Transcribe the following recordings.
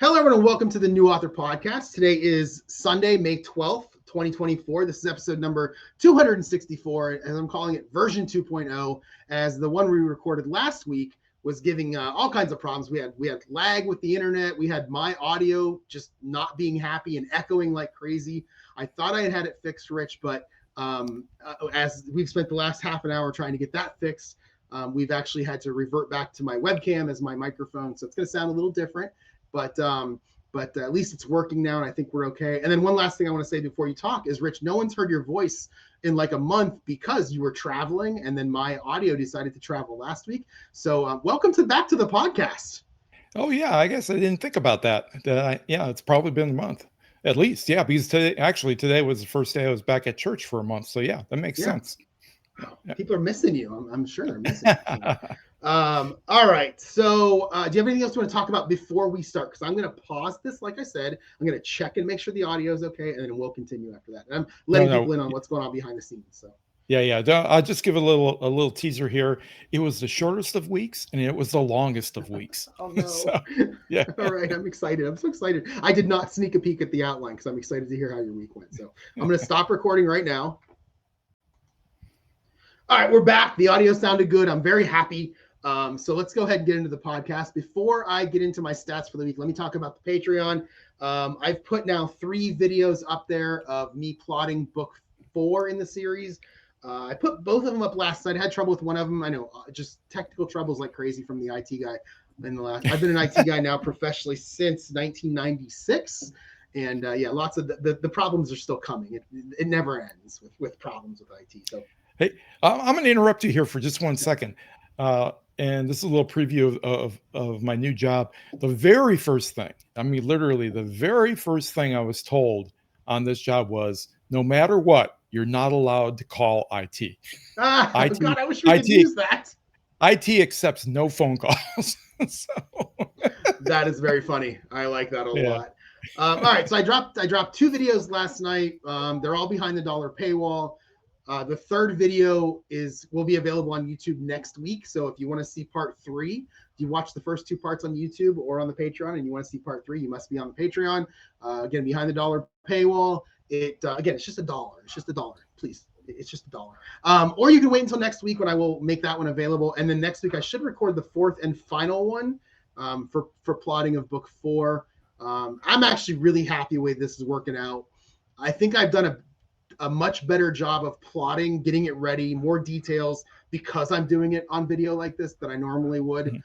Hello, everyone, and welcome to the New Author Podcast. Today is Sunday, May 12th, 2024. This is episode number 264, and I'm calling it version 2.0, as the one we recorded last week was giving all kinds of problems. We had lag with the internet. We had my audio just not being happy and echoing like crazy. I thought I had it fixed, Rich, but as we've spent the last half an hour trying to get that fixed, we've actually had to revert back to my webcam as my microphone, so it's going to sound a little different. But at least it's working now, and I think we're okay. And then one last thing I want to say before you talk is, Rich, no one's heard your voice in like a month because you were traveling, and then my audio decided to travel last week. So welcome back to the podcast. Oh, yeah, I guess I didn't think about that. It's probably been a month at least. Yeah, because today was the first day I was back at church for a month. So, yeah, that makes sense. People are missing you. I'm sure they're missing you. All right. So do you have anything else you want to talk about before we start? Because I'm going to pause this. Like I said, I'm going to check and make sure the audio is okay, and then we'll continue after that. And I'm letting people in on what's going on behind the scenes. So. Yeah. I'll just give a little teaser here. It was the shortest of weeks, and it was the longest of weeks. Oh, no. So, yeah. All right. I'm excited. I'm so excited. I did not sneak a peek at the outline because I'm excited to hear how your week went. So I'm going to stop recording right now. All right, we're back. The audio sounded good. I'm very happy. So let's go ahead and get into the podcast. Before I get into my stats for the week, let me talk about the Patreon. I've put now 3 videos up there of me plotting book 4 in the series. I put both of them up last night. I had trouble with one of them. I know, just technical troubles like crazy from the IT guy. I've been an IT guy now professionally since 1996. And lots of the problems are still coming. It never ends with problems with IT. So. Hey, I'm going to interrupt you here for just 1 second. And this is a little preview of my new job. The very first thing, literally the very first thing I was told on this job was, no matter what, you're not allowed to call IT. IT, God, I wish we could use that. IT accepts no phone calls. That is very funny. I like that a lot. All right, so I dropped 2 videos last night. They're all behind the $1 paywall. The third video will be available on YouTube next week. So if you want to see part 3, if you watch the first 2 parts on YouTube or on the Patreon and you want to see part 3, you must be on the Patreon. Again, behind the $1 paywall. Again, it's just $1. It's just $1. Please. It's just $1. Or you can wait until next week when I will make that one available. And then next week I should record the 4th and final one for plotting of book 4. I'm actually really happy with this is working out. I think I've done a much better job of plotting, getting it ready, more details, because I'm doing it on video like this than I normally would.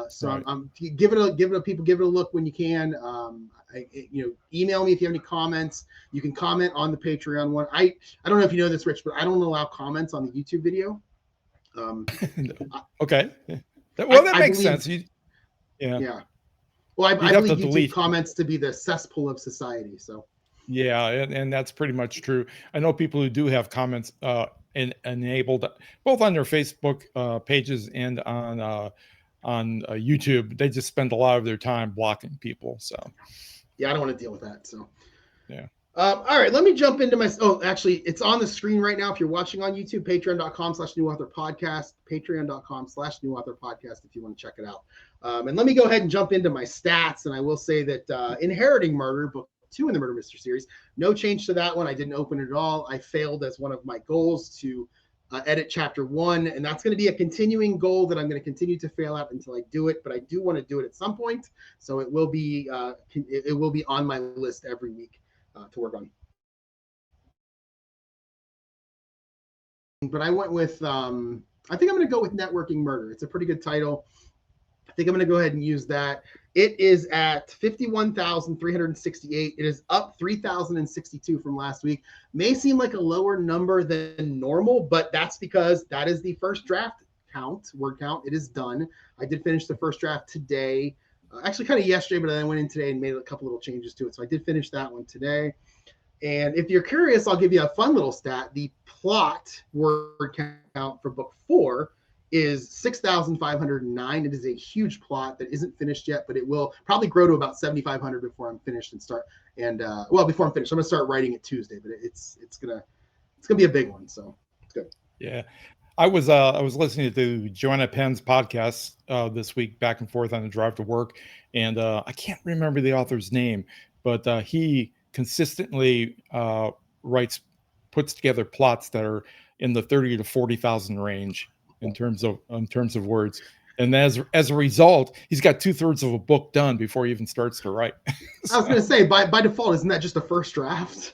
So right. I'm give it a look when you can. Email me if you have any comments. You can comment on the Patreon one. I don't know if you know this, Rich, but I don't allow comments on the YouTube video. Okay. Well, that makes sense. Yeah. Well, I believe YouTube comments to be the cesspool of society. So. Yeah, and that's pretty much true. I know people who do have comments enabled both on their Facebook pages and on YouTube. They just spend a lot of their time blocking people. So, yeah, I don't want to deal with that. So, yeah. All right, let me jump into actually, it's on the screen right now. If you're watching on YouTube, patreon.com/newauthorpodcast, patreon.com/newauthorpodcast if you want to check it out. And let me go ahead and jump into my stats. And I will say that Inheriting Murder, book 2 in the Murder Mystery series. No change to that one. I didn't open it at all. I failed as one of my goals to edit chapter 1, and that's going to be a continuing goal that I'm going to continue to fail at until I do it. But I do want to do it at some point, so it will be on my list every week to work on. But I went with I think I'm going to go with Networking Murder. It's a pretty good title. I think I'm going to go ahead and use that. It is at 51,368. It is up 3,062 from last week. May seem like a lower number than normal, but that's because that is the first draft word count. It is done. I did finish the first draft today. Actually, kind of yesterday, but then I went in today and made a couple little changes to it. So I did finish that one today. And if you're curious, I'll give you a fun little stat. The plot word count for book 4 is 6,509. It is a huge plot that isn't finished yet, but it will probably grow to about 7,500 before I'm finished and start. And before I'm finished, I'm gonna start writing it Tuesday. But it's gonna be a big one, so it's good. Yeah, I was listening to Joanna Penn's podcast this week, back and forth on the drive to work, and I can't remember the author's name, but he consistently writes, puts together plots that are in the 30 to 40,000 range in terms of words, and as a result, he's got 2/3 of a book done before he even starts to write. I was going to say, by default, isn't that just a first draft?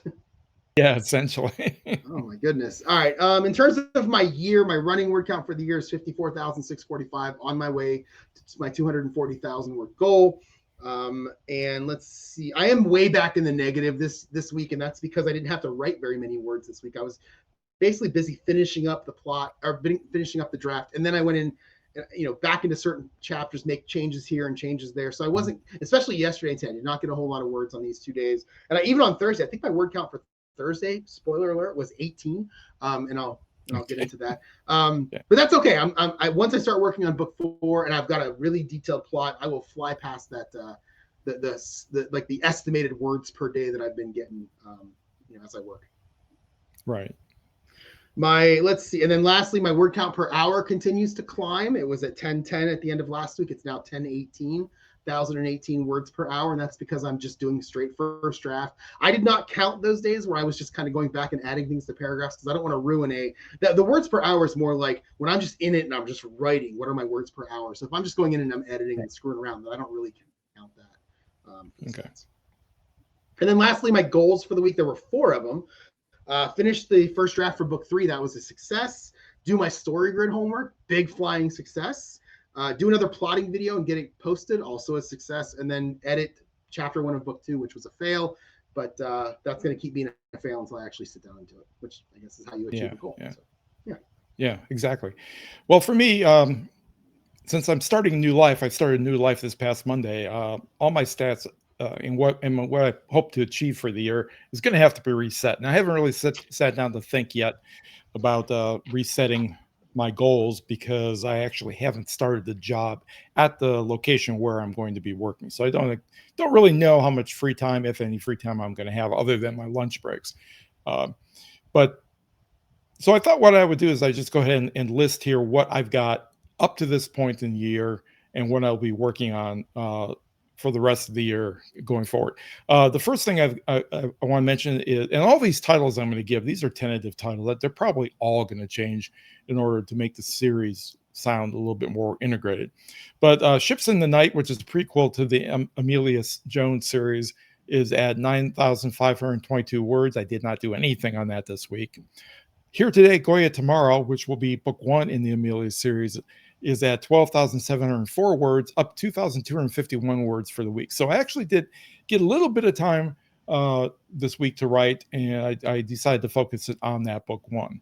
Yeah, essentially. Oh my goodness. All right. In terms of my year, my running word count for the year is 54,645, on my way to my 240,000 word goal. And let's see, I am way back in the negative this week, and that's because I didn't have to write very many words this week. I was basically busy finishing up the plot, or finishing up the draft, and then I went in, back into certain chapters, make changes here and changes there. So I wasn't, especially yesterday and today, I did not get a whole lot of words on these 2 days. And even on Thursday, I think my word count for Thursday, spoiler alert, was 18. And I'll get into that. But that's okay. I once I start working on book 4 and I've got a really detailed plot, I will fly past that the estimated words per day that I've been getting as I work. Right. Let's see, and then lastly, my word count per hour continues to climb. It was at 1010 at the end of last week. It's now 1018. 1,018 words per hour, and that's because I'm just doing straight first draft. I did not count those days where I was just kind of going back and adding things to paragraphs, because I don't want to ruin the words per hour is more like when I'm just in it and I'm just writing, what are my words per hour? So if I'm just going in and I'm editing and screwing around, then I don't really count that. Okay. And then lastly, my goals for the week, there were 4 of them. Finish the first draft for book 3. That was a success. Do my story grid homework. Big flying success. Do another plotting video and get it posted, also a success, and then edit chapter 1 of book 2, which was a fail, but that's going to keep being a fail until I actually sit down and do it, which I guess is how you achieve a goal. So, yeah, exactly. Well, for me, since I'm starting a new life, I started a new life this past Monday. All my stats and what I hope to achieve for the year is going to have to be reset. And I haven't really sat down to think yet about resetting my goals, because I actually haven't started the job at the location where I'm going to be working. So I don't really know how much free time, if any free time, I'm going to have other than my lunch breaks. But so I thought what I would do is I just go ahead and list here what I've got up to this point in the year and what I'll be working on for the rest of the year going forward. The first thing I want to mention is, and all these titles I'm going to give, these are tentative titles, that they're probably all going to change in order to make the series sound a little bit more integrated. But Ships in the Night, which is a prequel to the Amelia Jones series, is at 9,522 words. I did not do anything on that this week. Here Today, Goya Tomorrow, which will be book 1 in the Amelia series, is at 12,704 words, up 2,251 words for the week. So I actually did get a little bit of time this week to write, and I decided to focus it on that book 1.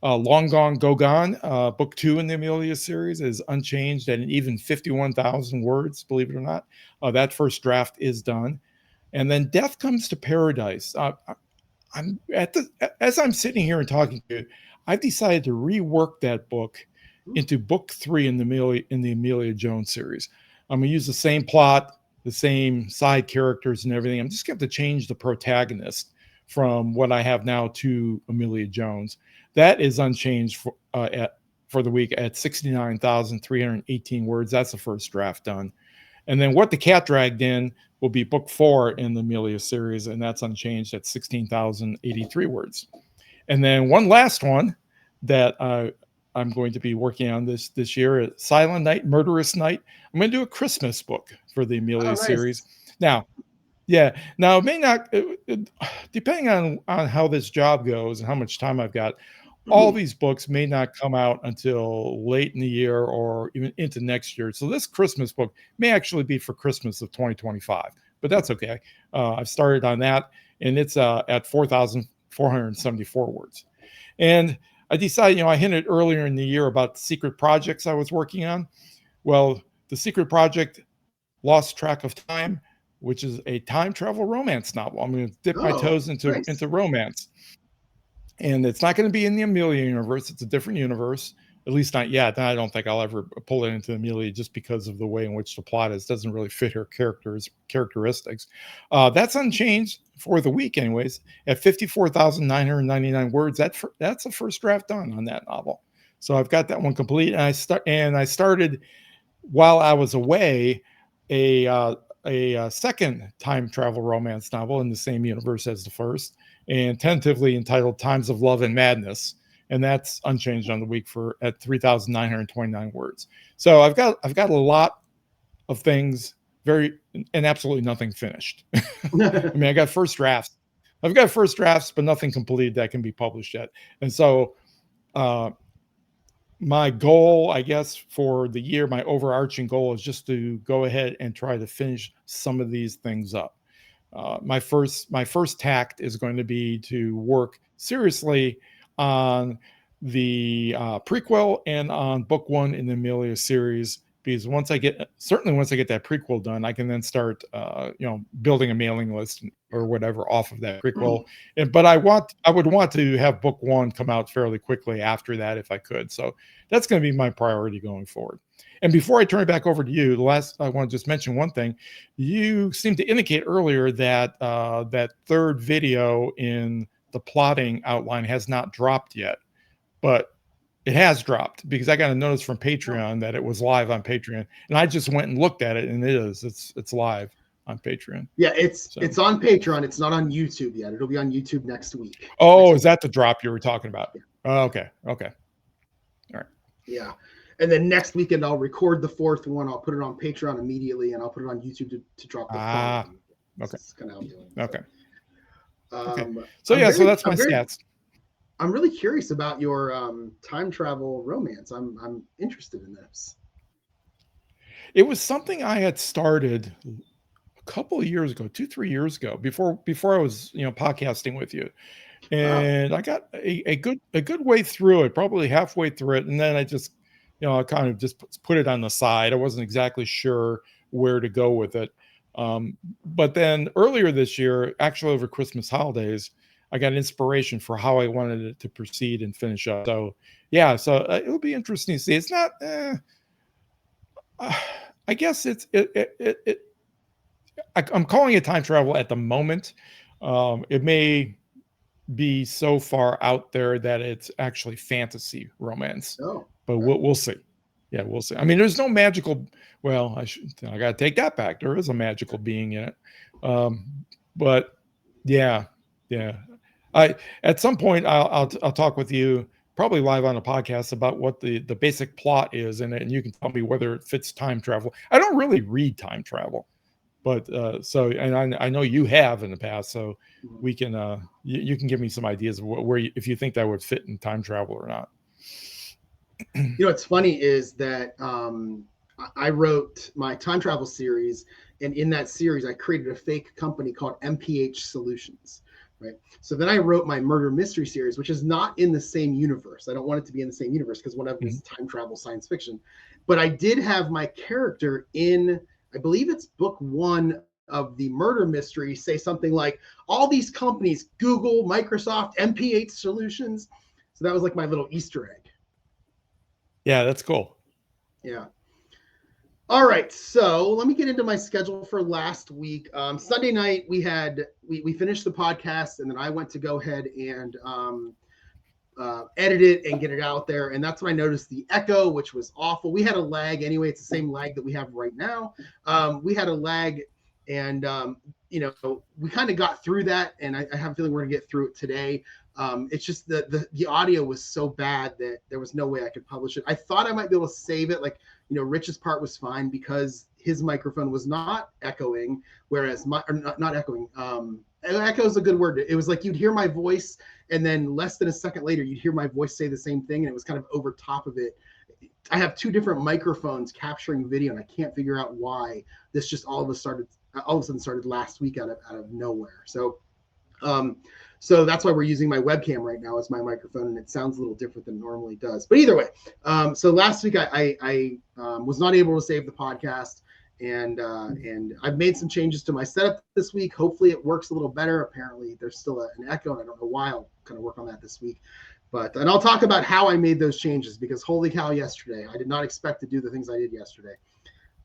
Long Gone, Go Gone, book 2 in the Amelia series, is unchanged at an even 51,000 words, believe it or not. That first draft is done. And then Death Comes to Paradise. As I'm sitting here and talking to you, I've decided to rework that book into book 3 in the Amelia Jones series. I'm going to use the same plot, the same side characters and everything. I'm just going to change the protagonist from what I have now to Amelia Jones. That is unchanged for the week at 69,318 words. That's the first draft done. And then What the Cat Dragged In will be book 4 in the Amelia series, and that's unchanged at 16,083 words. And then one last one that I'm going to be working on this year, Silent Night, Murderous Night. I'm going to do a Christmas book for the Amelia series. Now, it may not, depending on how this job goes and how much time I've got, all these books may not come out until late in the year or even into next year. So this Christmas book may actually be for Christmas of 2025, but that's okay. I've started on that, and it's at 4,474 words. And I decided, I hinted earlier in the year about the secret projects I was working on. Well, the secret project, Lost Track of Time, which is a time travel romance novel. I'm going to dip my toes into romance. And it's not going to be in the Amelia universe. It's a different universe, at least not yet. I don't think I'll ever pull it into Amelia just because of the way in which the plot is. It doesn't really fit her characteristics. That's unchanged for the week anyways, at 54,999 words. That's a first draft done on that novel. So I've got that one complete, and I started while I was away a second time travel romance novel in the same universe as the first, and tentatively entitled Times of Love and Madness, and that's unchanged on the week at 3,929 words. So I've got a lot of things, and absolutely nothing finished. I mean, I got first drafts. I've got first drafts, but nothing completed that can be published yet. And so my goal, I guess, for the year, my overarching goal is just to go ahead and try to finish some of these things up. My first tact is going to be to work seriously on the prequel and on book one in the Amelia series, because once I get that prequel done, I can then start building a mailing list or whatever off of that prequel. But I would want to have book one come out fairly quickly after that if I could. So that's going to be my priority going forward. And before I turn it back over to you, I want to just mention one thing. You seemed to indicate earlier that that third video in the plotting outline has not dropped yet, but it has dropped, because I got a notice from Patreon that it was live on Patreon, and I just went and looked at it, and it's live on Patreon. Yeah, it's on Patreon. It's not on YouTube yet. It'll be on YouTube next week. Oh, is that the drop you were talking about? Yeah. Oh, okay. All right. Yeah. And then next weekend, I'll record the fourth one. I'll put it on Patreon immediately, and I'll put it on YouTube to drop the third one. Okay. That's kind of how I'm doing it. Okay. Okay. So that's my stats. I'm really curious about your time travel romance. I'm interested in this. It was something I had started a couple of years ago, 2-3 years ago, before I was podcasting with you. And wow. I got a good way through it, probably halfway through it, and then I just I kind of just put it on the side. I wasn't exactly sure where to go with it. But then earlier this year, actually over Christmas holidays, I got inspiration for how I wanted it to proceed and finish up. So yeah, it'll be interesting to see. It's not. I guess I'm calling it time travel at the moment. It may be so far out there that it's actually fantasy romance. Oh, but we'll see. Yeah, we'll see. I mean, there's no magical. Well, I got to take that back. There is a magical being in it. But yeah. At some point I'll talk with you, probably live on a podcast, about what the basic plot is in it, and you can tell me whether it fits time travel. I don't really read time travel, but and I know you have in the past, so we can you can give me some ideas of if you think that would fit in time travel or not. What's funny is that I wrote my time travel series, and in that series I created a fake company called MPH Solutions. Right. So then I wrote my murder mystery series, which is not in the same universe. I don't want it to be in the same universe because one of them is time travel science fiction. But I did have my character in, I believe it's book one of the murder mystery, say something like, all these companies, Google, Microsoft, MPH Solutions. So that was like my little Easter egg. Yeah, that's cool. Yeah. All right, so let me get into my schedule for last week. Sunday night we finished the podcast, and then I went to go ahead and edit it and get it out there. And that's when I noticed the echo, which was awful. We had a lag anyway. It's the same lag that we have right now. We had a lag, and we kind of got through that, and I have a feeling we're gonna get through it today. It's just the audio was so bad that there was no way I could publish it. I thought I might be able to save it. Like, Rich's part was fine because his microphone was not echoing, whereas not echoing. Echo is a good word. It was like you'd hear my voice, and then less than a second later, you'd hear my voice say the same thing, and it was kind of over top of it. I have two different microphones capturing video, and I can't figure out why this just all of a sudden started last week out of nowhere. So that's why we're using my webcam right now as my microphone, and it sounds a little different than it normally does. But either way, so last week I was not able to save the podcast, and I've made some changes to my setup this week. Hopefully it works a little better. Apparently there's still an echo, and I don't know why. I'll kind of work on that this week. And I'll talk about how I made those changes, because holy cow, yesterday I did not expect to do the things I did yesterday.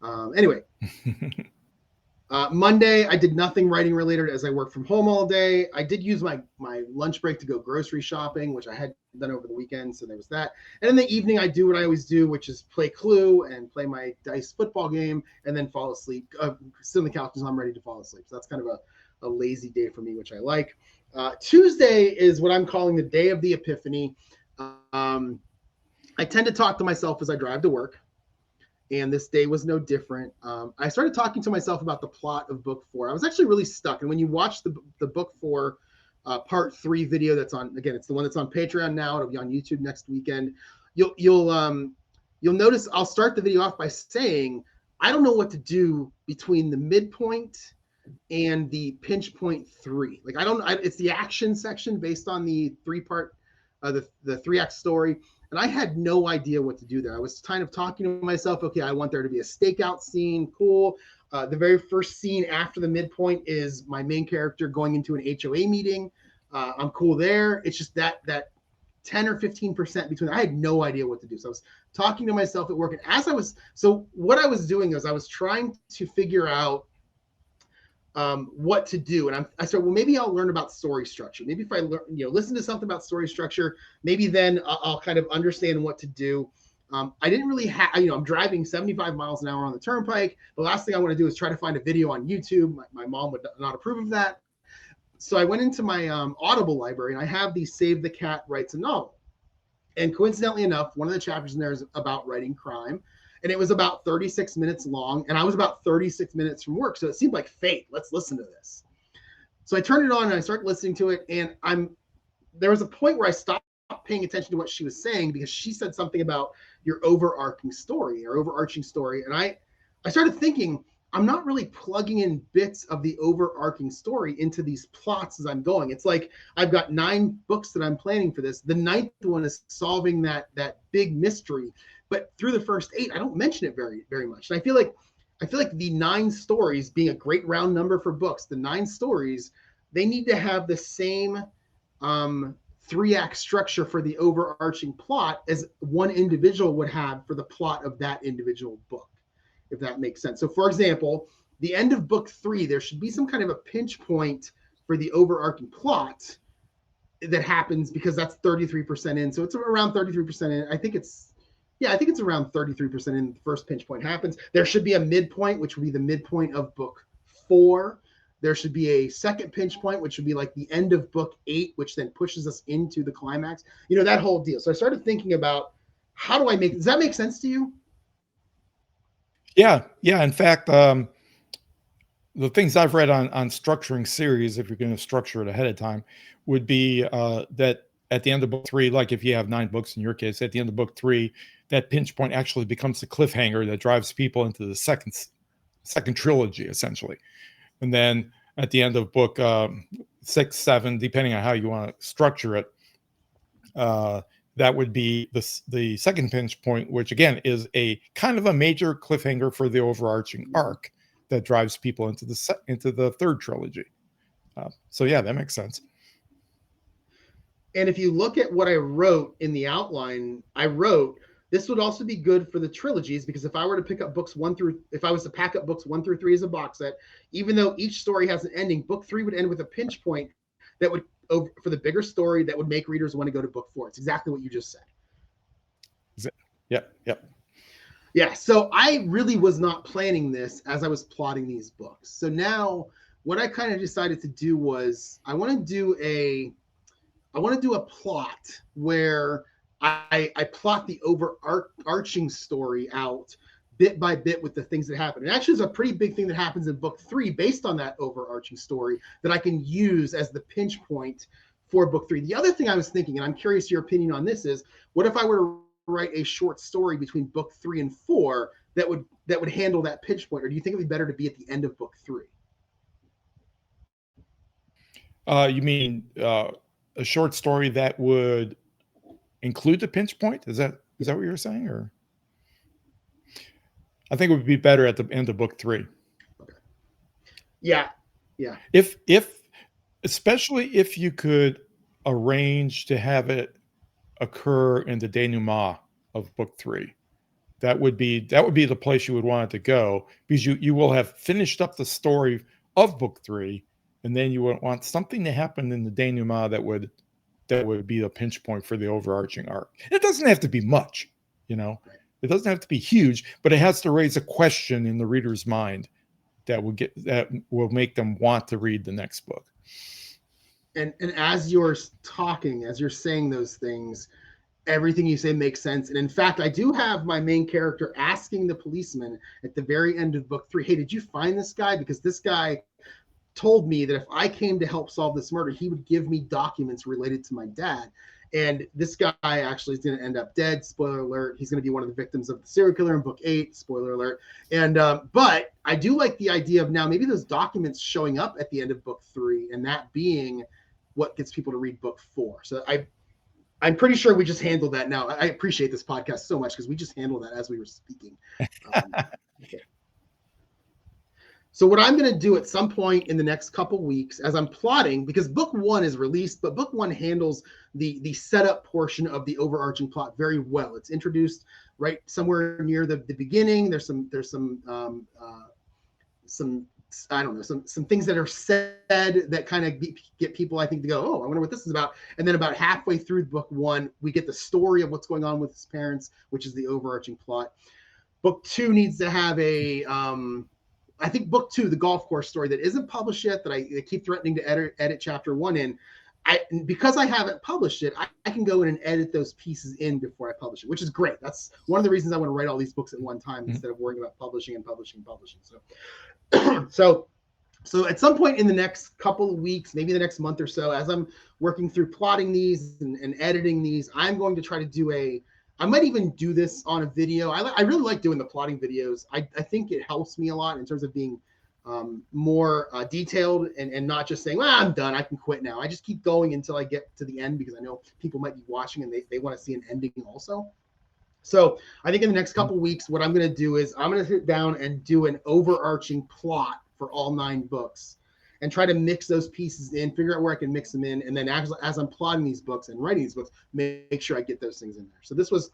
Anyway. Monday, I did nothing writing related as I work from home all day. I did use my lunch break to go grocery shopping, which I had done over the weekend. So there was that. And in the evening, I do what I always do, which is play Clue and play my dice football game and then fall asleep, sit on the couch until I'm ready to fall asleep. So that's kind of a lazy day for me, which I like. Tuesday is what I'm calling the day of the epiphany. I tend to talk to myself as I drive to work. And this day was no different. I started talking to myself about the plot of book 4. I was actually really stuck. And when you watch the book 4 part 3 video that's on, again, it's the one that's on Patreon now. It'll be on YouTube next weekend. You'll notice I'll start the video off by saying, I don't know what to do between the midpoint and the pinch point 3. Like, it's the action section based on the 3-part, the 3-act story. And I had no idea what to do there. I was kind of talking to myself, okay, I want there to be a stakeout scene. Cool. The very first scene after the midpoint is my main character going into an HOA meeting. I'm cool there. It's just that 10 or 15% between. I had no idea what to do. So I was talking to myself at work. And what I was doing is I was trying to figure out what to do. And I said, well, maybe I'll learn about story structure. Maybe if I listen to something about story structure, maybe then I'll kind of understand what to do. I didn't really have, I'm driving 75 miles an hour on the turnpike. The last thing I want to do is try to find a video on YouTube. My mom would not approve of that. So I went into my Audible library and I have the Save the Cat Writes a Novel. And coincidentally enough, one of the chapters in there is about writing crime. And it was about 36 minutes long. And I was about 36 minutes from work. So it seemed like fate. Let's listen to this. So I turned it on and I started listening to it. And there was a point where I stopped paying attention to what she was saying because she said something about your overarching story. And I started thinking, I'm not really plugging in bits of the overarching story into these plots as I'm going. It's like I've got 9 books that I'm planning for this. The 9th one is solving that big mystery. But through the first 8, I don't mention it very, very much. And I feel like the 9 stories, being a great round number for books, the 9 stories, they need to have the same 3-act structure for the overarching plot as one individual would have for the plot of that individual book, if that makes sense. So, for example, the end of book 3, there should be some kind of a pinch point for the overarching plot that happens because that's 33% in. So it's around 33% in. I think it's around 33% in. The first pinch point happens. There should be a midpoint, which would be the midpoint of book 4. There should be a second pinch point, which would be like the end of book 8, which then pushes us into the climax. That whole deal. So I started thinking about does that make sense to you? Yeah. In fact, the things I've read on structuring series, if you're going to structure it ahead of time, would be that at the end of book 3, like if you have 9 books in your case, at the end of book 3, that pinch point actually becomes the cliffhanger that drives people into the second trilogy, essentially. And then at the end of book 6, 7, depending on how you want to structure it, that would be the second pinch point, which again is a kind of a major cliffhanger for the overarching arc that drives people into the third trilogy. So yeah, that makes sense. And if you look at what I wrote in the outline, I wrote, this would also be good for the trilogies, because if I was to pack up books 1 through 3 as a box set, even though each story has an ending, book 3 would end with a pinch point that would, for the bigger story, that would make readers want to go to book 4. It's exactly what you just said. Yep. Yeah, so I really was not planning this as I was plotting these books. So now what I kind of decided to do was I want to do a plot where I plot the overarching story out bit by bit with the things that happen. And actually, there's a pretty big thing that happens in book 3 based on that overarching story that I can use as the pinch point for book 3. The other thing I was thinking, and I'm curious your opinion on this, is what if I were to write a short story between book 3 and 4 that would handle that pinch point? Or do you think it'd be better to be at the end of book 3? You mean a short story that would include the pinch point? Is that what you're saying? Or I think it would be better at the end of book 3. Okay. Yeah. Especially if you could arrange to have it occur in the denouement of book 3. that would be the place you would want it to go, because you will have finished up the story of book 3, and then you would want something to happen in the denouement that would be the pinch point for the overarching arc. It doesn't have to be much, you know. It doesn't have to be huge, but it has to raise a question in the reader's mind that will make them want to read the next book. And as you're talking, as you're saying those things, everything you say makes sense. And in fact, I do have my main character asking the policeman at the very end of book 3, hey, did you find this guy? Because this guy told me that if I came to help solve this murder, he would give me documents related to my dad. And this guy actually is going to end up dead. Spoiler alert. He's going to be one of the victims of the serial killer in book 8. Spoiler alert. And but I do like the idea of now maybe those documents showing up at the end of book 3, and that being what gets people to read book 4. So I'm pretty sure we just handled that now. I appreciate this podcast so much because we just handled that as we were speaking. Okay. So what I'm going to do at some point in the next couple weeks as I'm plotting, because book 1 is released, but book 1 handles the setup portion of the overarching plot very well. It's introduced right somewhere near the beginning. There's some I don't know, some things that are said that kind of get people, I think, to go, oh, I wonder what this is about. And then about halfway through book 1, we get the story of what's going on with his parents, which is the overarching plot. Book 2 needs to have I think book 2, the golf course story that isn't published yet, that I keep threatening to edit chapter 1 in. Because I haven't published it, I can go in and edit those pieces in before I publish it, which is great. That's one of the reasons I want to write all these books at one time instead of worrying about publishing. So at some point in the next couple of weeks, maybe the next month or so, as I'm working through plotting these and editing these, I'm going to try to do I might even do this on a video. I really like doing the plotting videos. I think it helps me a lot in terms of being more detailed and not just saying, well, I'm done, I can quit now. I just keep going until I get to the end because I know people might be watching and they want to see an ending also. So I think in the next couple of weeks, what I'm going to do is I'm going to sit down and do an overarching plot for all 9 books and try to mix those pieces in, figure out where I can mix them in. And then as I'm plotting these books and writing these books, make sure I get those things in there. So this was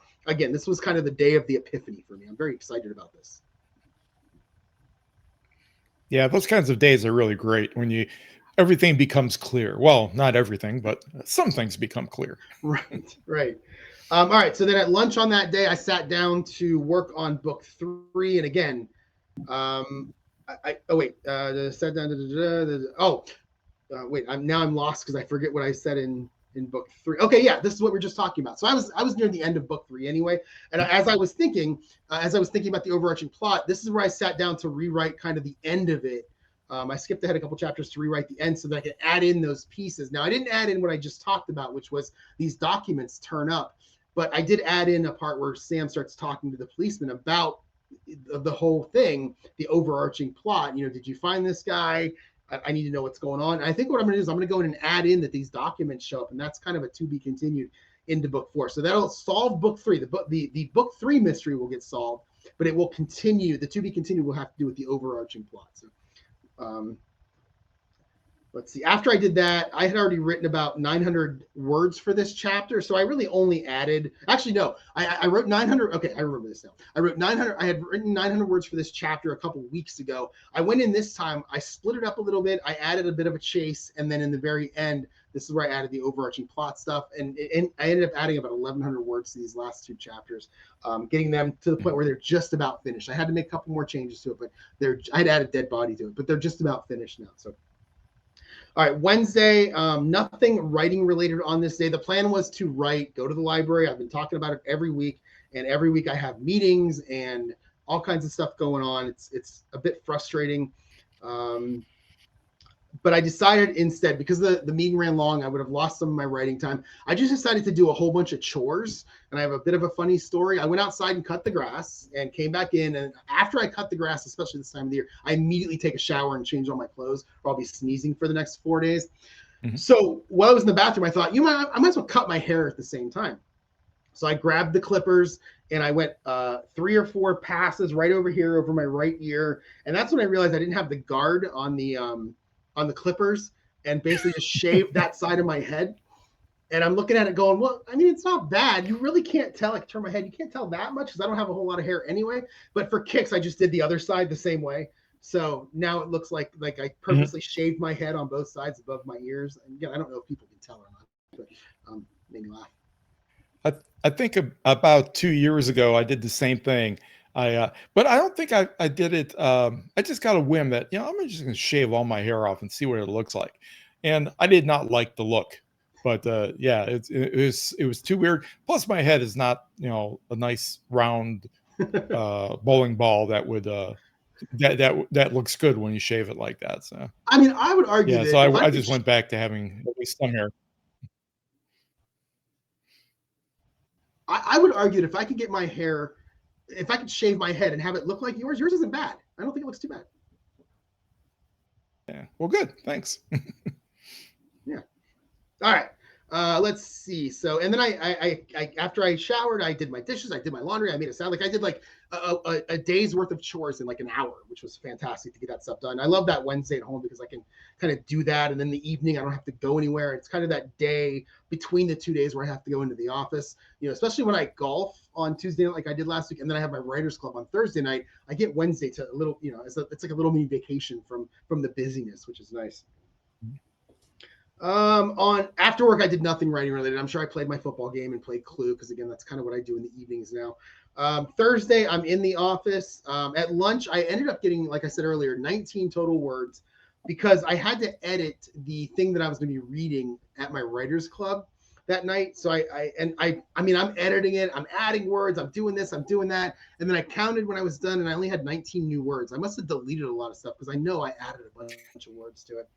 kind of the day of the epiphany for me. I'm very excited about this. Yeah, those kinds of days are really great when everything becomes clear. Well, not everything, but some things become clear. Right. All right. So then at lunch on that day, I sat down to work on book 3. And again, sat down. I'm lost because I forget what I said in book 3. Okay, yeah, this is what we're just talking about. So I was near the end of book 3 anyway, and as I was thinking about the overarching plot, this is where I sat down to rewrite kind of the end of it. I skipped ahead a couple chapters to rewrite the end so that I could add in those pieces. Now I didn't add in what I just talked about, which was these documents turn up, but I did add in a part where Sam starts talking to the policeman about the whole thing, the overarching plot. Did you find this guy? I need to know what's going on. And I think what I'm going to do is I'm going to go in and add in that these documents show up, and that's kind of a to be continued into book 4. So that'll solve book 3. The book 3 mystery will get solved, but it will continue. The to be continued will have to do with the overarching plot. So let's see. After I did that, I had already written about 900 words for this chapter. So I really only added, actually, no, I wrote 900. Okay, I remember this now. I wrote 900. I had written 900 words for this chapter a couple weeks ago. I went in this time, I split it up a little bit. I added a bit of a chase. And then in the very end, this is where I added the overarching plot stuff. And I ended up adding about 1,100 words to these last 2 chapters, getting them to the point where they're just about finished. I had to make a couple more changes to it, but I had added dead body to it, but they're just about finished now. So. All right, Wednesday, nothing writing related on this day. The plan was to go to the library. I've been talking about it every week, and every week I have meetings and all kinds of stuff going on. It's a bit frustrating. But I decided instead, because the meeting ran long, I would have lost some of my writing time. I just decided to do a whole bunch of chores, and I have a bit of a funny story. I went outside and cut the grass and came back in, and after I cut the grass, especially this time of the year, I immediately take a shower and change all my clothes, or I'll be sneezing for the next 4 days. Mm-hmm. So while I was in the bathroom, I thought, I might as well cut my hair at the same time. So I grabbed the clippers and I went 3 or 4 passes right over here over my right ear, and that's when I realized I didn't have the guard on the clippers, and basically just shaved that side of my head. And I'm looking at it going, well, I mean, it's not bad. You really can't tell. I can turn my head. You can't tell that much because I don't have a whole lot of hair anyway. But for kicks, I just did the other side the same way. So now it looks like I purposely shaved my head on both sides above my ears. And again, I don't know if people can tell or not, but made me laugh. I think about 2 years ago, I did the same thing. But I don't think I did it. I just got a whim that, I'm just going to shave all my hair off and see what it looks like. And I did not like the look, but yeah, it was too weird. Plus my head is not, a nice round bowling ball that would, that looks good when you shave it like that. So, I mean, I would argue yeah, that so I just went back to having at least some hair. I would argue that if I could get my hair, if I could shave my head and have it look like yours isn't bad. I don't think it looks too bad. Yeah. Well, good. Thanks. Yeah. All right. Let's see. So, and then I after I showered, I did my dishes, I did my laundry, I made it sound like I did like a day's worth of chores in like an hour, which was fantastic to get that stuff done. I love that Wednesday at home because I can kind of do that, and then the evening I don't have to go anywhere. It's kind of that day between the 2 days where I have to go into the office. Especially when I golf on Tuesday night like I did last week, and then I have my writers club on Thursday night. I get Wednesday to a little, it's like a little mini vacation from the busyness, which is nice. On after work, I did nothing writing related. I'm sure I played my football game and played Clue because again, that's kind of what I do in the evenings now. Thursday, I'm in the office. At lunch, I ended up getting, like I said earlier, 19 total words because I had to edit the thing that I was going to be reading at my writers club that night. So I'm editing it. I'm adding words. I'm doing this. I'm doing that. And then I counted when I was done, and I only had 19 new words. I must have deleted a lot of stuff because I know I added a bunch of words to it.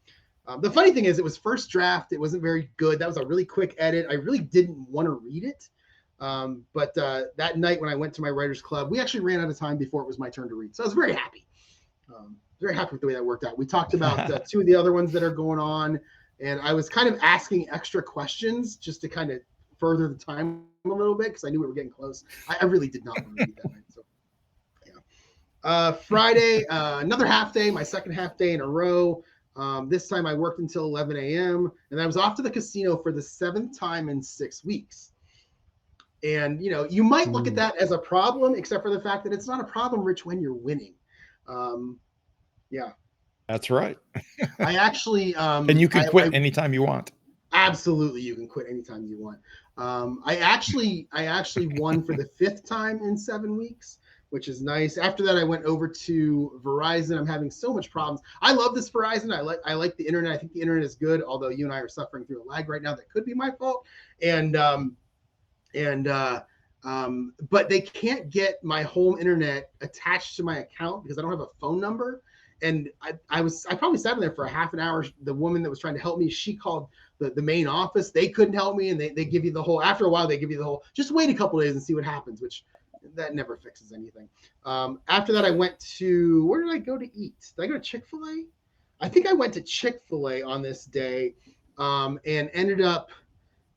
The funny thing is, it was first draft. It wasn't very good. That was a really quick edit. I really didn't want to read it. But that night when I went to my writers club, we actually ran out of time before it was my turn to read. So I was very happy. Very happy with the way that worked out. We talked about two of the other ones that are going on. And I was kind of asking extra questions just to kind of further the time a little bit because I knew we were getting close. I really did not want to read that night. So, yeah. Friday, another half day, my second half day in a row. This time I worked until 11 a.m. and I was off to the casino for the 7th time in 6 weeks. And, you might look at that as a problem, except for the fact that it's not a problem, Rich, when you're winning. Yeah. That's right. I actually... and you can quit anytime you want. Absolutely. You can quit anytime you want. I actually won for the 5th time in 7 weeks, which is nice. After that, I went over to Verizon. I'm having so much problems. I love this Verizon. I like the internet. I think the internet is good, although you and I are suffering through a lag right now. That could be my fault. But they can't get my home internet attached to my account because I don't have a phone number. And I probably sat in there for a half an hour. The woman that was trying to help me, she called the main office. They couldn't help me. And they give you the whole, after a while, they give you the whole, just wait a couple of days and see what happens, which that never fixes anything. After that, I went to, where did I go to eat? Did I go to Chick-fil-A? I think I went to Chick-fil-A on this day and ended up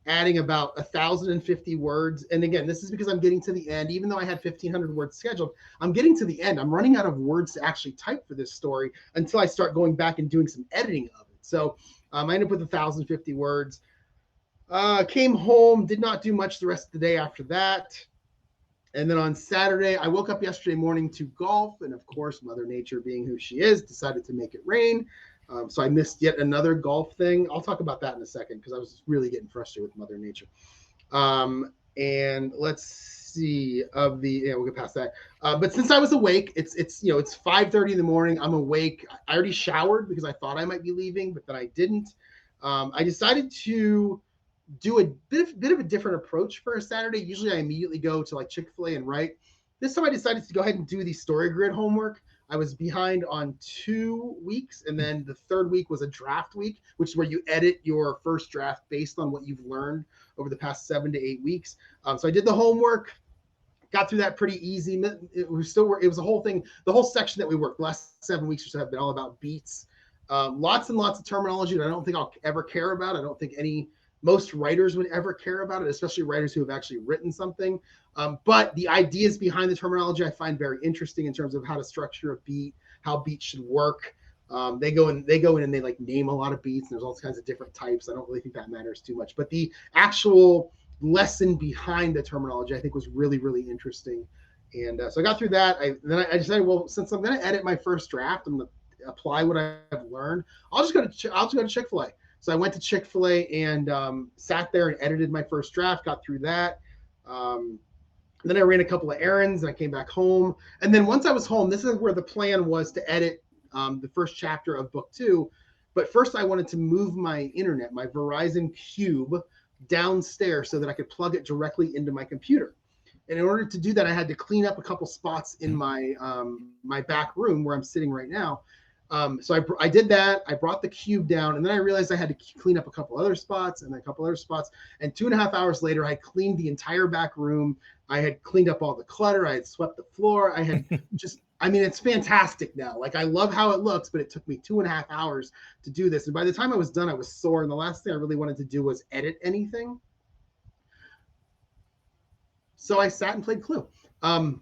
adding about 1,050 words. And again, this is because I'm getting to the end. Even though I had 1,500 words scheduled, I'm getting to the end. I'm running out of words to actually type for this story until I start going back and doing some editing of it. So I ended up with 1,050 words. Came home, did not do much the rest of the day after that. And then on Saturday, I woke up yesterday morning to golf. And of course, Mother Nature, being who she is, decided to make it rain. So I missed yet another golf thing. I'll talk about that in a second because I was really getting frustrated with Mother Nature. And let's see, we'll get past that. But since I was awake, it's 5:30 in the morning. I'm awake. I already showered because I thought I might be leaving, but then I didn't. I decided to do a bit of a different approach for a Saturday. Usually I immediately go to like Chick-fil-A and write. This time I decided to go ahead and do the story grid homework. I was behind on 2 weeks, and then the third week was a draft week, which is where you edit your first draft based on what you've learned over the past 7 to 8 weeks. So I did the homework, got through that pretty easy. It was a whole thing. The whole section that we worked the last 7 weeks or so have been all about beats. Lots and lots of terminology that I don't think I'll ever care about. I don't think most writers would ever care about it, especially writers who have actually written something. But the ideas behind the terminology I find very interesting in terms of how to structure a beat, how beats should work. They go in and they like name a lot of beats, and there's all kinds of different types. I don't really think that matters too much, but the actual lesson behind the terminology I think was really, really interesting. And so I got through that. Then I decided, well, since I'm going to edit my first draft, I'm going to apply what I've learned. I'll just go to Chick-fil-A. So I went to Chick-fil-A and sat there and edited my first draft. Got through that. Then I ran a couple of errands and I came back home. And then once I was home, this is where the plan was to edit the first chapter of book 2. But first I wanted to move my internet, my Verizon Cube, downstairs so that I could plug it directly into my computer. And in order to do that, I had to clean up a couple spots in my my back room where I'm sitting right now. So I did that. I brought the cube down, and then I realized I had to clean up a couple other spots and a couple other spots. And 2.5 hours later, I cleaned the entire back room. I had cleaned up all the clutter. I had swept the floor. I had it's fantastic now. Like, I love how it looks, but it took me 2.5 hours to do this. And by the time I was done, I was sore. And the last thing I really wanted to do was edit anything. So I sat and played Clue,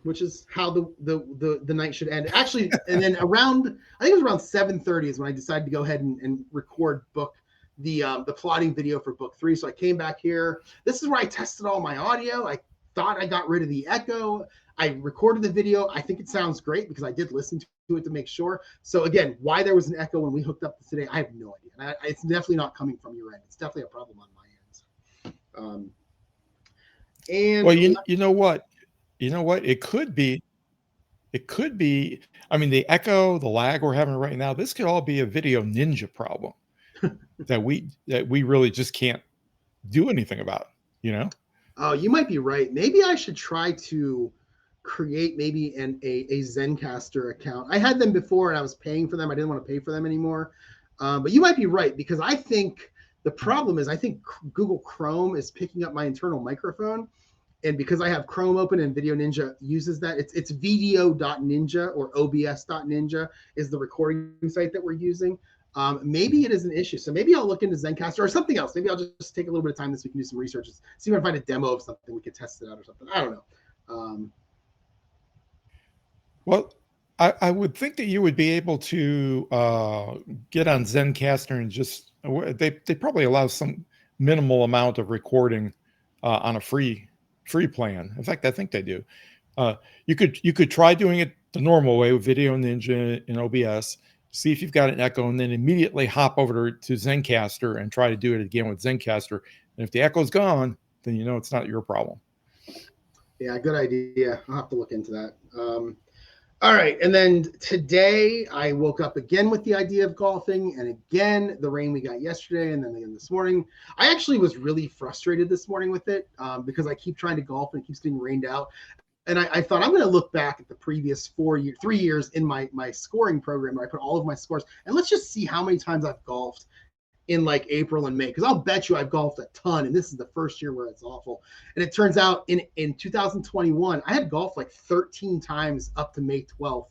which is how the night should end. Actually, and then I think it was around 7:30 is when I decided to go ahead and record the plotting video for book 3. So I came back here. This is where I tested all my audio. I thought I got rid of the echo. I recorded the video. I think it sounds great because I did listen to it to make sure. So again, why there was an echo when we hooked up today, I have no idea. And it's definitely not coming from your end. It's definitely a problem on my end. And well, you know what? It could be. I mean, the echo, the lag we're having right now. This could all be a Video Ninja problem that we really just can't do anything about. You know? Oh, you might be right. Maybe I should try to create maybe a Zencastr account. I had them before and I was paying for them. I didn't want to pay for them anymore. But you might be right, because I think the problem is I think Google Chrome is picking up my internal microphone. And because I have Chrome open and Video Ninja uses that, it's video.ninja or obs.ninja is the recording site that we're using. Maybe it is an issue. So maybe I'll look into Zencastr or something else. Maybe I'll just take a little bit of time this week and do some research, see if I can find a demo of something. We could test it out or something. I don't know. Well, I would think that you would be able to get on Zencastr and just they probably allow some minimal amount of recording on a free plan. In fact, I think they do. You could try doing it the normal way with Video Ninja and OBS. See if you've got an echo, and then immediately hop over to Zencastr and try to do it again with Zencastr. And if the echo's gone, then you know it's not your problem. Yeah, good idea. I'll have to look into that. All right. And then today I woke up again with the idea of golfing, and again, the rain we got yesterday and then again this morning. I actually was really frustrated this morning with it because I keep trying to golf and it keeps getting rained out. And I thought I'm going to look back at the previous 3 years in my scoring program where I put all of my scores, and let's just see how many times I've golfed in like April and May, because I'll bet you I've golfed a ton, and this is the first year where it's awful. And it turns out in 2021, I had golfed like 13 times up to May 12th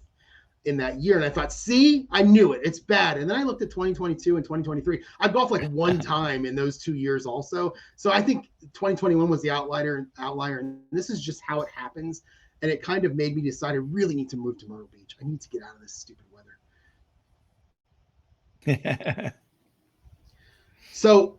in that year. And I thought, see, I knew it. It's bad. And then I looked at 2022 and 2023. I golfed like one time in those 2 years also. So I think 2021 was the outlier. And this is just how it happens. And it kind of made me decide I really need to move to Myrtle Beach. I need to get out of this stupid weather. So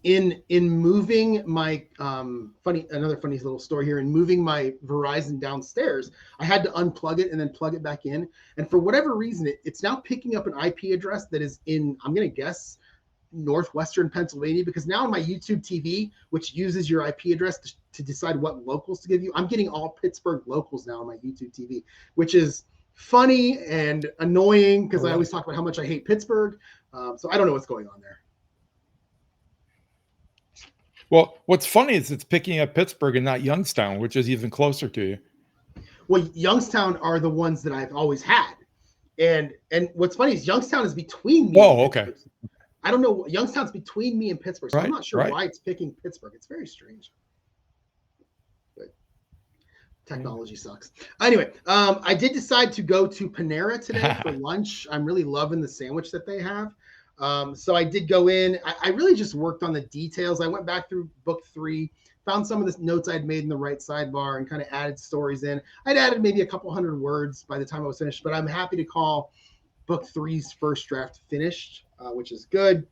in moving my another funny little story here, in moving my Verizon downstairs, I had to unplug it and then plug it back in. And for whatever reason, it's now picking up an IP address that is in, I'm going to guess, northwestern Pennsylvania, because now on my YouTube TV, which uses your IP address to decide what locals to give you, I'm getting all Pittsburgh locals now on my YouTube TV, which is funny and annoying because I always talk about how much I hate Pittsburgh. So I don't know what's going on there. Well, what's funny is it's picking up Pittsburgh and not Youngstown, which is even closer to you. Well, Youngstown are the ones that I've always had. And what's funny is Youngstown is between me. Oh, okay. I don't know. Youngstown's between me and Pittsburgh. So right, I'm not sure why it's picking Pittsburgh. It's very strange. But technology sucks. Anyway, I did decide to go to Panera today for lunch. I'm really loving the sandwich that they have. So I did go in. I really just worked on the details. I went back through book 3, found some of the notes I'd made in the right sidebar and kind of added stories in. I'd added maybe a couple hundred words by the time I was finished, but I'm happy to call book 3's first draft finished, which is good.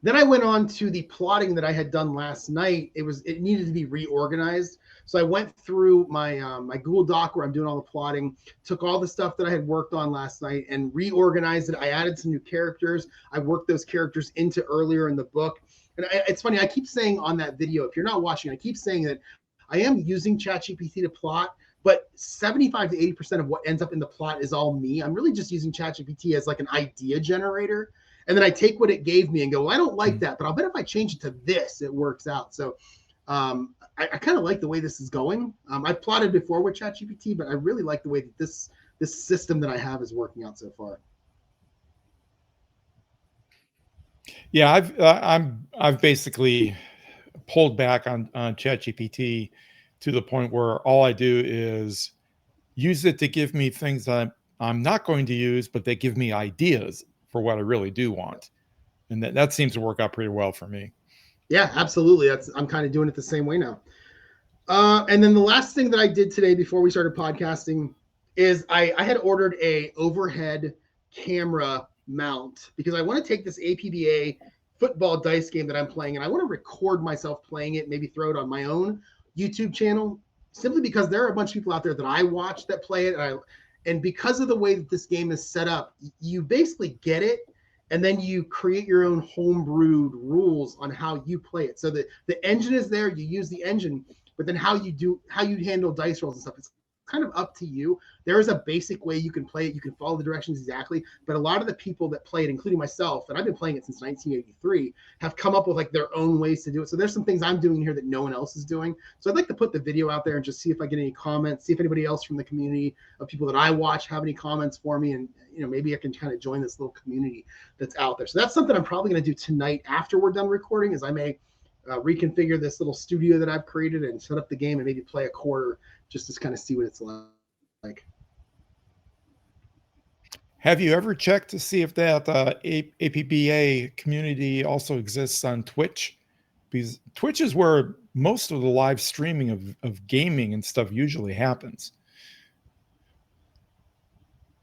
Then I went on to the plotting that I had done last night. It needed to be reorganized. So I went through my my Google Doc where I'm doing all the plotting, took all the stuff that I had worked on last night and reorganized it. I added some new characters. I worked those characters into earlier in the book. And it's funny, I keep saying on that video, if you're not watching, I keep saying that I am using ChatGPT to plot, but 75 to 80% of what ends up in the plot is all me. I'm really just using ChatGPT as like an idea generator. And then I take what it gave me and go, well, I don't like that, but I'll bet if I change it to this, it works out. So I kind of like the way this is going. I plotted before with ChatGPT, but I really like the way that this system that I have is working out so far. Yeah, I've basically pulled back on ChatGPT to the point where all I do is use it to give me things that I'm not going to use, but they give me ideas for what I really do want. And that seems to work out pretty well for me. Yeah, absolutely. I'm kind of doing it the same way now. And then the last thing that I did today before we started podcasting is I had ordered a overhead camera mount because I want to take this APBA football dice game that I'm playing and I want to record myself playing it, maybe throw it on my own YouTube channel, simply because there are a bunch of people out there that I watch that play it. And because of the way that this game is set up, you basically get it and then you create your own homebrewed rules on how you play it. So the engine is there, you use the engine, but then how you handle dice rolls and stuff, it's kind of up to you. There is a basic way you can play it. You can follow the directions exactly. But a lot of the people that play it, including myself, and I've been playing it since 1983, have come up with like their own ways to do it. So there's some things I'm doing here that no one else is doing. So I'd like to put the video out there and just see if I get any comments, see if anybody else from the community of people that I watch have any comments for me. And, maybe I can kind of join this little community that's out there. So that's something I'm probably going to do tonight after we're done recording, is I may reconfigure this little studio that I've created and set up the game and maybe play a quarter just to kind of see what it's like. Have you ever checked to see if that APBA community also exists on Twitch? Because Twitch is where most of the live streaming of gaming and stuff usually happens.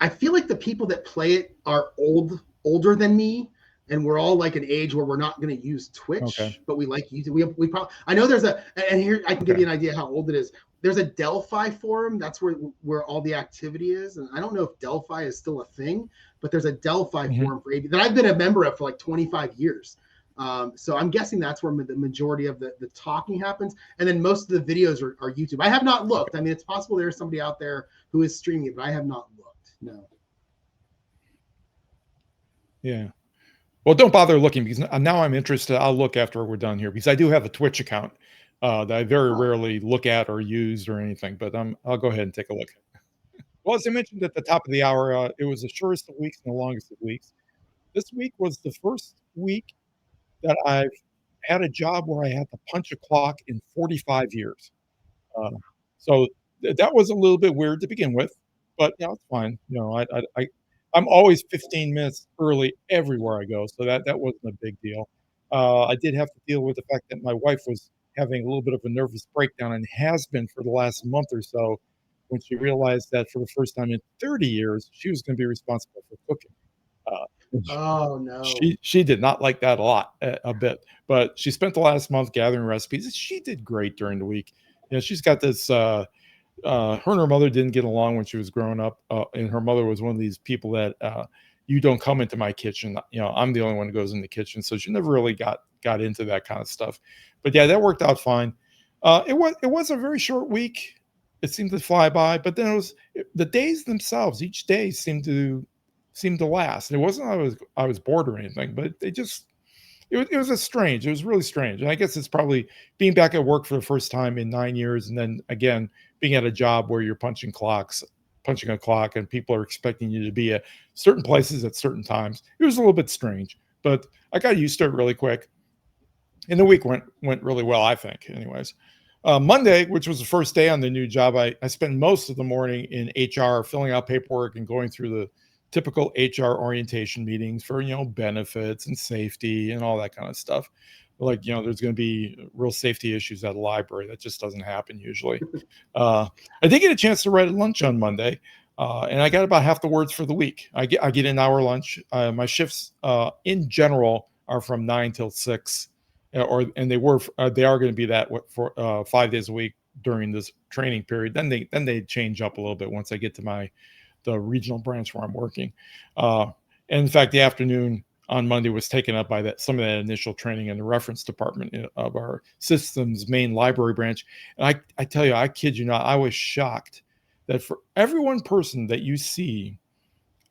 I feel like the people that play it are older than me, and we're all like an age where we're not going to use Twitch, but we like YouTube. We probably, I know there's and here I can give you an idea how old it is. There's a Delphi forum. That's where all the activity is. And I don't know if Delphi is still a thing, but there's a Delphi forum for AV that I've been a member of for like 25 years. So I'm guessing that's where the majority of the talking happens. And then most of the videos are YouTube. I have not looked. I mean, it's possible there's somebody out there who is streaming it, but I have not looked. No. Yeah. Well, don't bother looking because now I'm interested. I'll look after we're done here because I do have a Twitch account that I very rarely look at or use or anything, but I'll go ahead and take a look. Well, as I mentioned at the top of the hour, it was the shortest of weeks and the longest of weeks. This week was the first week that I've had a job where I had to punch a clock in 45 years. So that was a little bit weird to begin with, but it's fine. I'm always 15 minutes early everywhere I go, so that wasn't a big deal. I did have to deal with the fact that my wife was having a little bit of a nervous breakdown and has been for the last month or so when she realized that for the first time in 30 years, she was going to be responsible for cooking. Oh no! She did not like that a bit, but she spent the last month gathering recipes. She did great during the week. She's got this. Her and her mother didn't get along when she was growing up, and her mother was one of these people that you don't come into my kitchen. I'm the only one who goes in the kitchen, so she never really got into that kind of stuff. But yeah, that worked out fine. It was a very short week. It seemed to fly by, but then the days themselves. Each day seemed to last. And it wasn't I was bored or anything, but it was really strange. And I guess it's probably being back at work for the first time in 9 years, and then again being at a job where you're punching a clock, and people are expecting you to be at certain places at certain times. It was a little bit strange, but I got used to it really quick. And the week went really well, I think. Anyways, Monday, which was the first day on the new job, I spent most of the morning in HR filling out paperwork and going through the typical HR orientation meetings for, benefits and safety and all that kind of stuff. Like, there's going to be real safety issues at a library. That just doesn't happen usually. I did get a chance to write a lunch on Monday. And I got about half the words for the week. I get an hour lunch. My shifts in general are from 9 till 6, and they are going to be that for 5 days a week during this training period. Then they change up a little bit once I get to the regional branch where I'm working. And in fact, the afternoon on Monday was taken up by some of that initial training in the reference department of our systems main library branch. And I tell you, I kid you not, I was shocked that for every one person that you see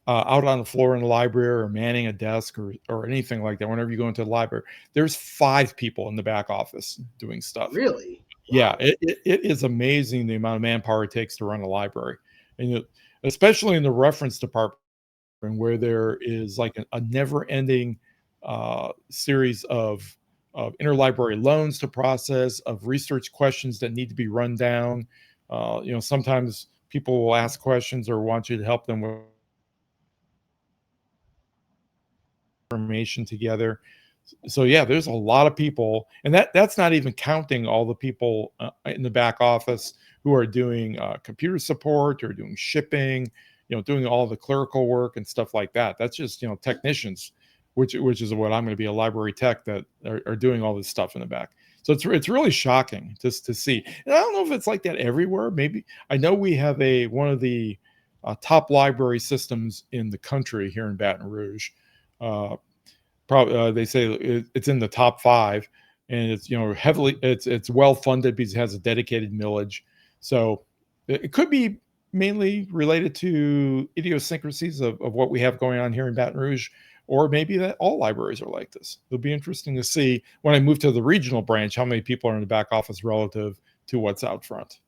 out on the floor in the library or manning a desk or anything like that, whenever you go into the library, there's 5 people in the back office doing stuff. Really? Wow. Yeah, it is amazing the amount of manpower it takes to run a library, and especially in the reference department, where there is like a never-ending series of interlibrary loans to process, of research questions that need to be run down. Sometimes people will ask questions or want you to help them with information together. So yeah, there's a lot of people, and that's not even counting all the people in the back office who are doing computer support or doing shipping, doing all the clerical work and stuff like that. That's just technicians, which is what I'm going to be, a library tech that are doing all this stuff in the back. So it's really shocking just to see. And I don't know if it's like that everywhere. Maybe I know we have one of the top library systems in the country here in Baton Rouge. Probably they say it's in the top 5, and it's heavily it's well funded because it has a dedicated millage. So it could be mainly related to idiosyncrasies of what we have going on here in Baton Rouge, or maybe that all libraries are like this. It'll be interesting to see when I move to the regional branch how many people are in the back office relative to what's out front.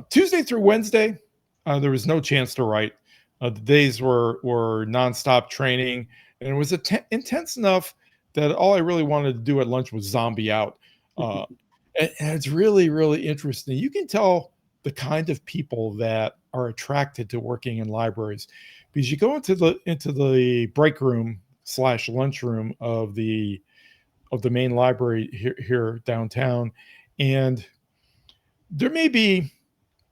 Tuesday through Wednesday, there was no chance to write. The days were nonstop training, and it was intense enough that all I really wanted to do at lunch was zombie out. And it's really, really interesting. You can tell the kind of people that are attracted to working in libraries, because you go into the break room / lunchroom of the main library here downtown, and there may be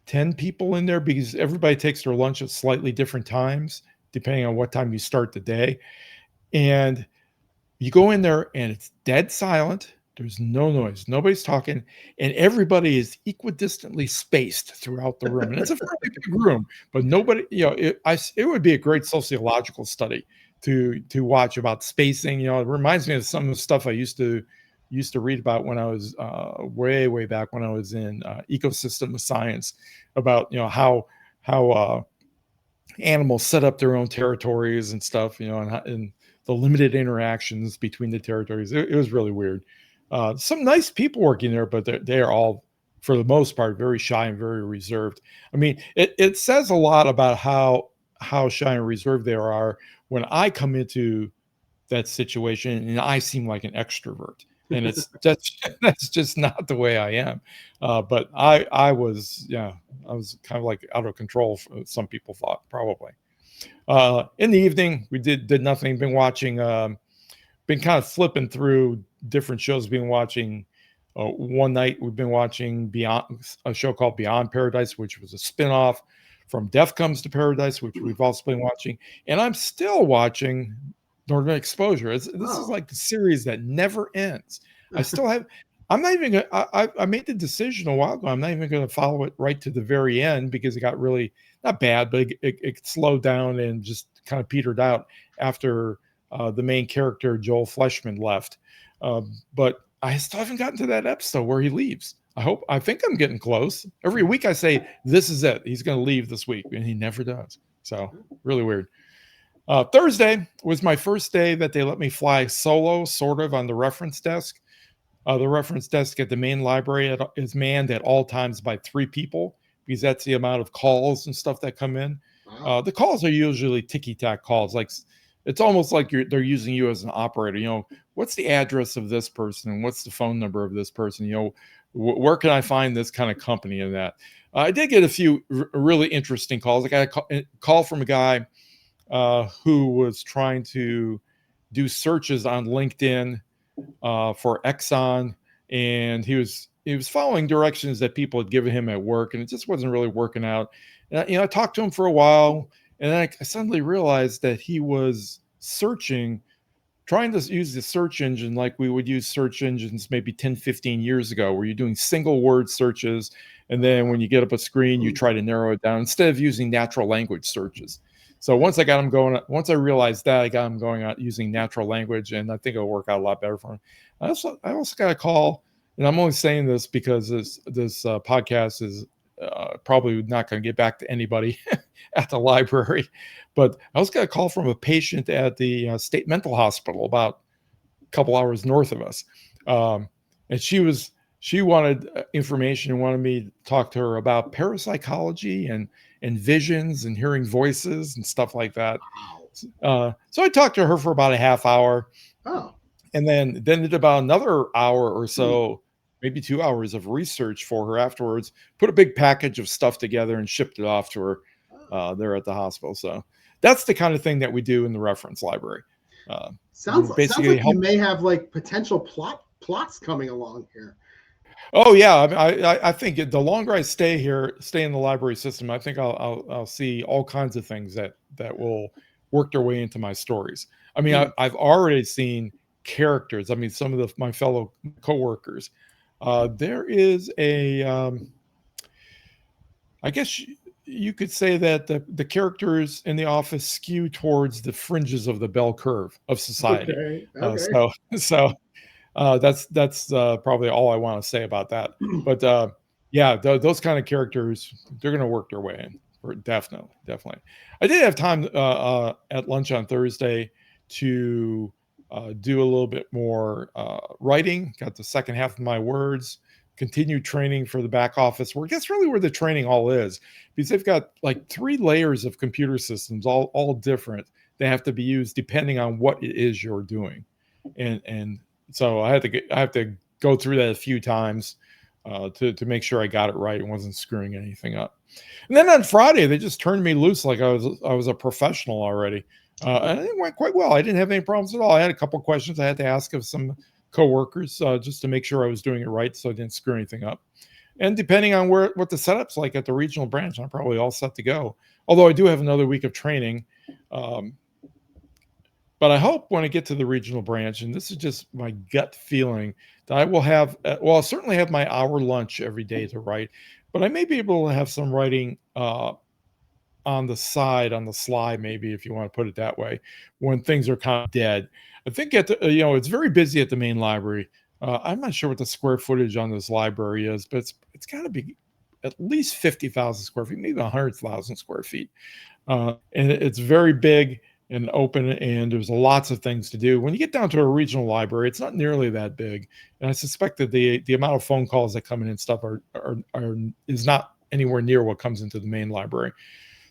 10 people in there because everybody takes their lunch at slightly different times, depending on what time you start the day. And you go in there and it's dead silent. There's no noise. Nobody's talking. And everybody is equidistantly spaced throughout the room. And it's a fairly big room, but nobody, it would be a great sociological study to watch about spacing. It reminds me of some of the stuff I used to read about when I was way back when I was in ecosystem science, about how animals set up their own territories and stuff, and the limited interactions between the territories. It was really weird. Some nice people working there, but they're all, for the most part, very shy and very reserved. I mean, it says a lot about how shy and reserved they are when I come into that situation and I seem like an extrovert. And that's just not the way I am. But I was kind of like out of control. Some people thought, probably. In the evening, we did nothing. Been watching. Been kind of flipping through different shows. Been watching. One night we've been watching a show called Beyond Paradise, which was a spinoff from Death Comes to Paradise, which we've also been watching, and I'm still watching Northern Exposure. This is like the series that never ends. I still have. I'm not even going to, I made the decision a while ago. I'm not even going to follow it right to the very end because it got really, not bad, but it slowed down and just kind of petered out after the main character, Joel Fleshman, left. But I still haven't gotten to that episode where he leaves. I think I'm getting close. Every week I say, this is it. He's going to leave this week, and he never does. So really weird. Thursday was my first day that they let me fly solo, sort of, on the reference desk. The reference desk at the main library is manned at all times by 3 people because that's the amount of calls and stuff that come in. Wow. The calls are usually ticky-tack calls. Like, it's almost like they're using you as an operator. What's the address of this person and what's the phone number of this person? Where can I find this kind of company and that? I did get a few really interesting calls. I got a call from a guy who was trying to do searches on LinkedIn for Exxon, and he was following directions that people had given him at work, and it just wasn't really working out. And I talked to him for a while, and then I suddenly realized that he was searching, trying to use the search engine like we would use search engines maybe 10, 15 years ago, where you're doing single word searches. And then when you get up a screen, you try to narrow it down instead of using natural language searches. So once I realized that, I got him going out using natural language, and I think it'll work out a lot better for him. I also got a call, and I'm only saying this because this podcast is probably not going to get back to anybody at the library. But I also got a call from a patient at the state mental hospital about a couple hours north of us. And she wanted information and wanted me to talk to her about parapsychology and visions and hearing voices and stuff like that. So I talked to her for about a half hour. Oh. And then did about another hour or so, maybe 2 hours of research for her afterwards, put a big package of stuff together and shipped it off to her there at the hospital. So that's the kind of thing that we do in the reference library. Sounds like you may have like potential plots coming along here. Oh yeah, I think the longer I stay in the library system, I think I'll see all kinds of things that will work their way into my stories. I mean, I've already seen characters. I mean, some of my fellow coworkers. There is I guess you could say that the characters in the office skew towards the fringes of the bell curve of society. Okay. So that's probably all I want to say about that. But yeah, those kind of characters, they're going to work their way in. Definitely. I did have time at lunch on Thursday to do a little bit more writing. Got the second half of my words. Continued training for the back office work. That's really where the training all is, because they've got like 3 layers of computer systems, all different. They have to be used depending on what it is you're doing, and so I have to go through that a few times to make sure I got it right and wasn't screwing anything up. And then on Friday, they just turned me loose like I was a professional already. And it went quite well. I didn't have any problems at all. I had a couple of questions I had to ask of some coworkers just to make sure I was doing it right, so I didn't screw anything up. And depending on what the setup's like at the regional branch, I'm probably all set to go. Although I do have another week of training. But I hope when I get to the regional branch, and this is just my gut feeling, that I will have, I'll certainly have my hour lunch every day to write, but I may be able to have some writing on the side, on the sly, maybe, if you want to put it that way, when things are kind of dead. I think it's very busy at the main library. I'm not sure what the square footage on this library is, but it's got to be at least 50,000 square feet, maybe 100,000 square feet. And it's very big and open, and there's lots of things to do. When you get down to a regional library, it's not nearly that big. And I suspect that the amount of phone calls that come in and stuff is not anywhere near what comes into the main library.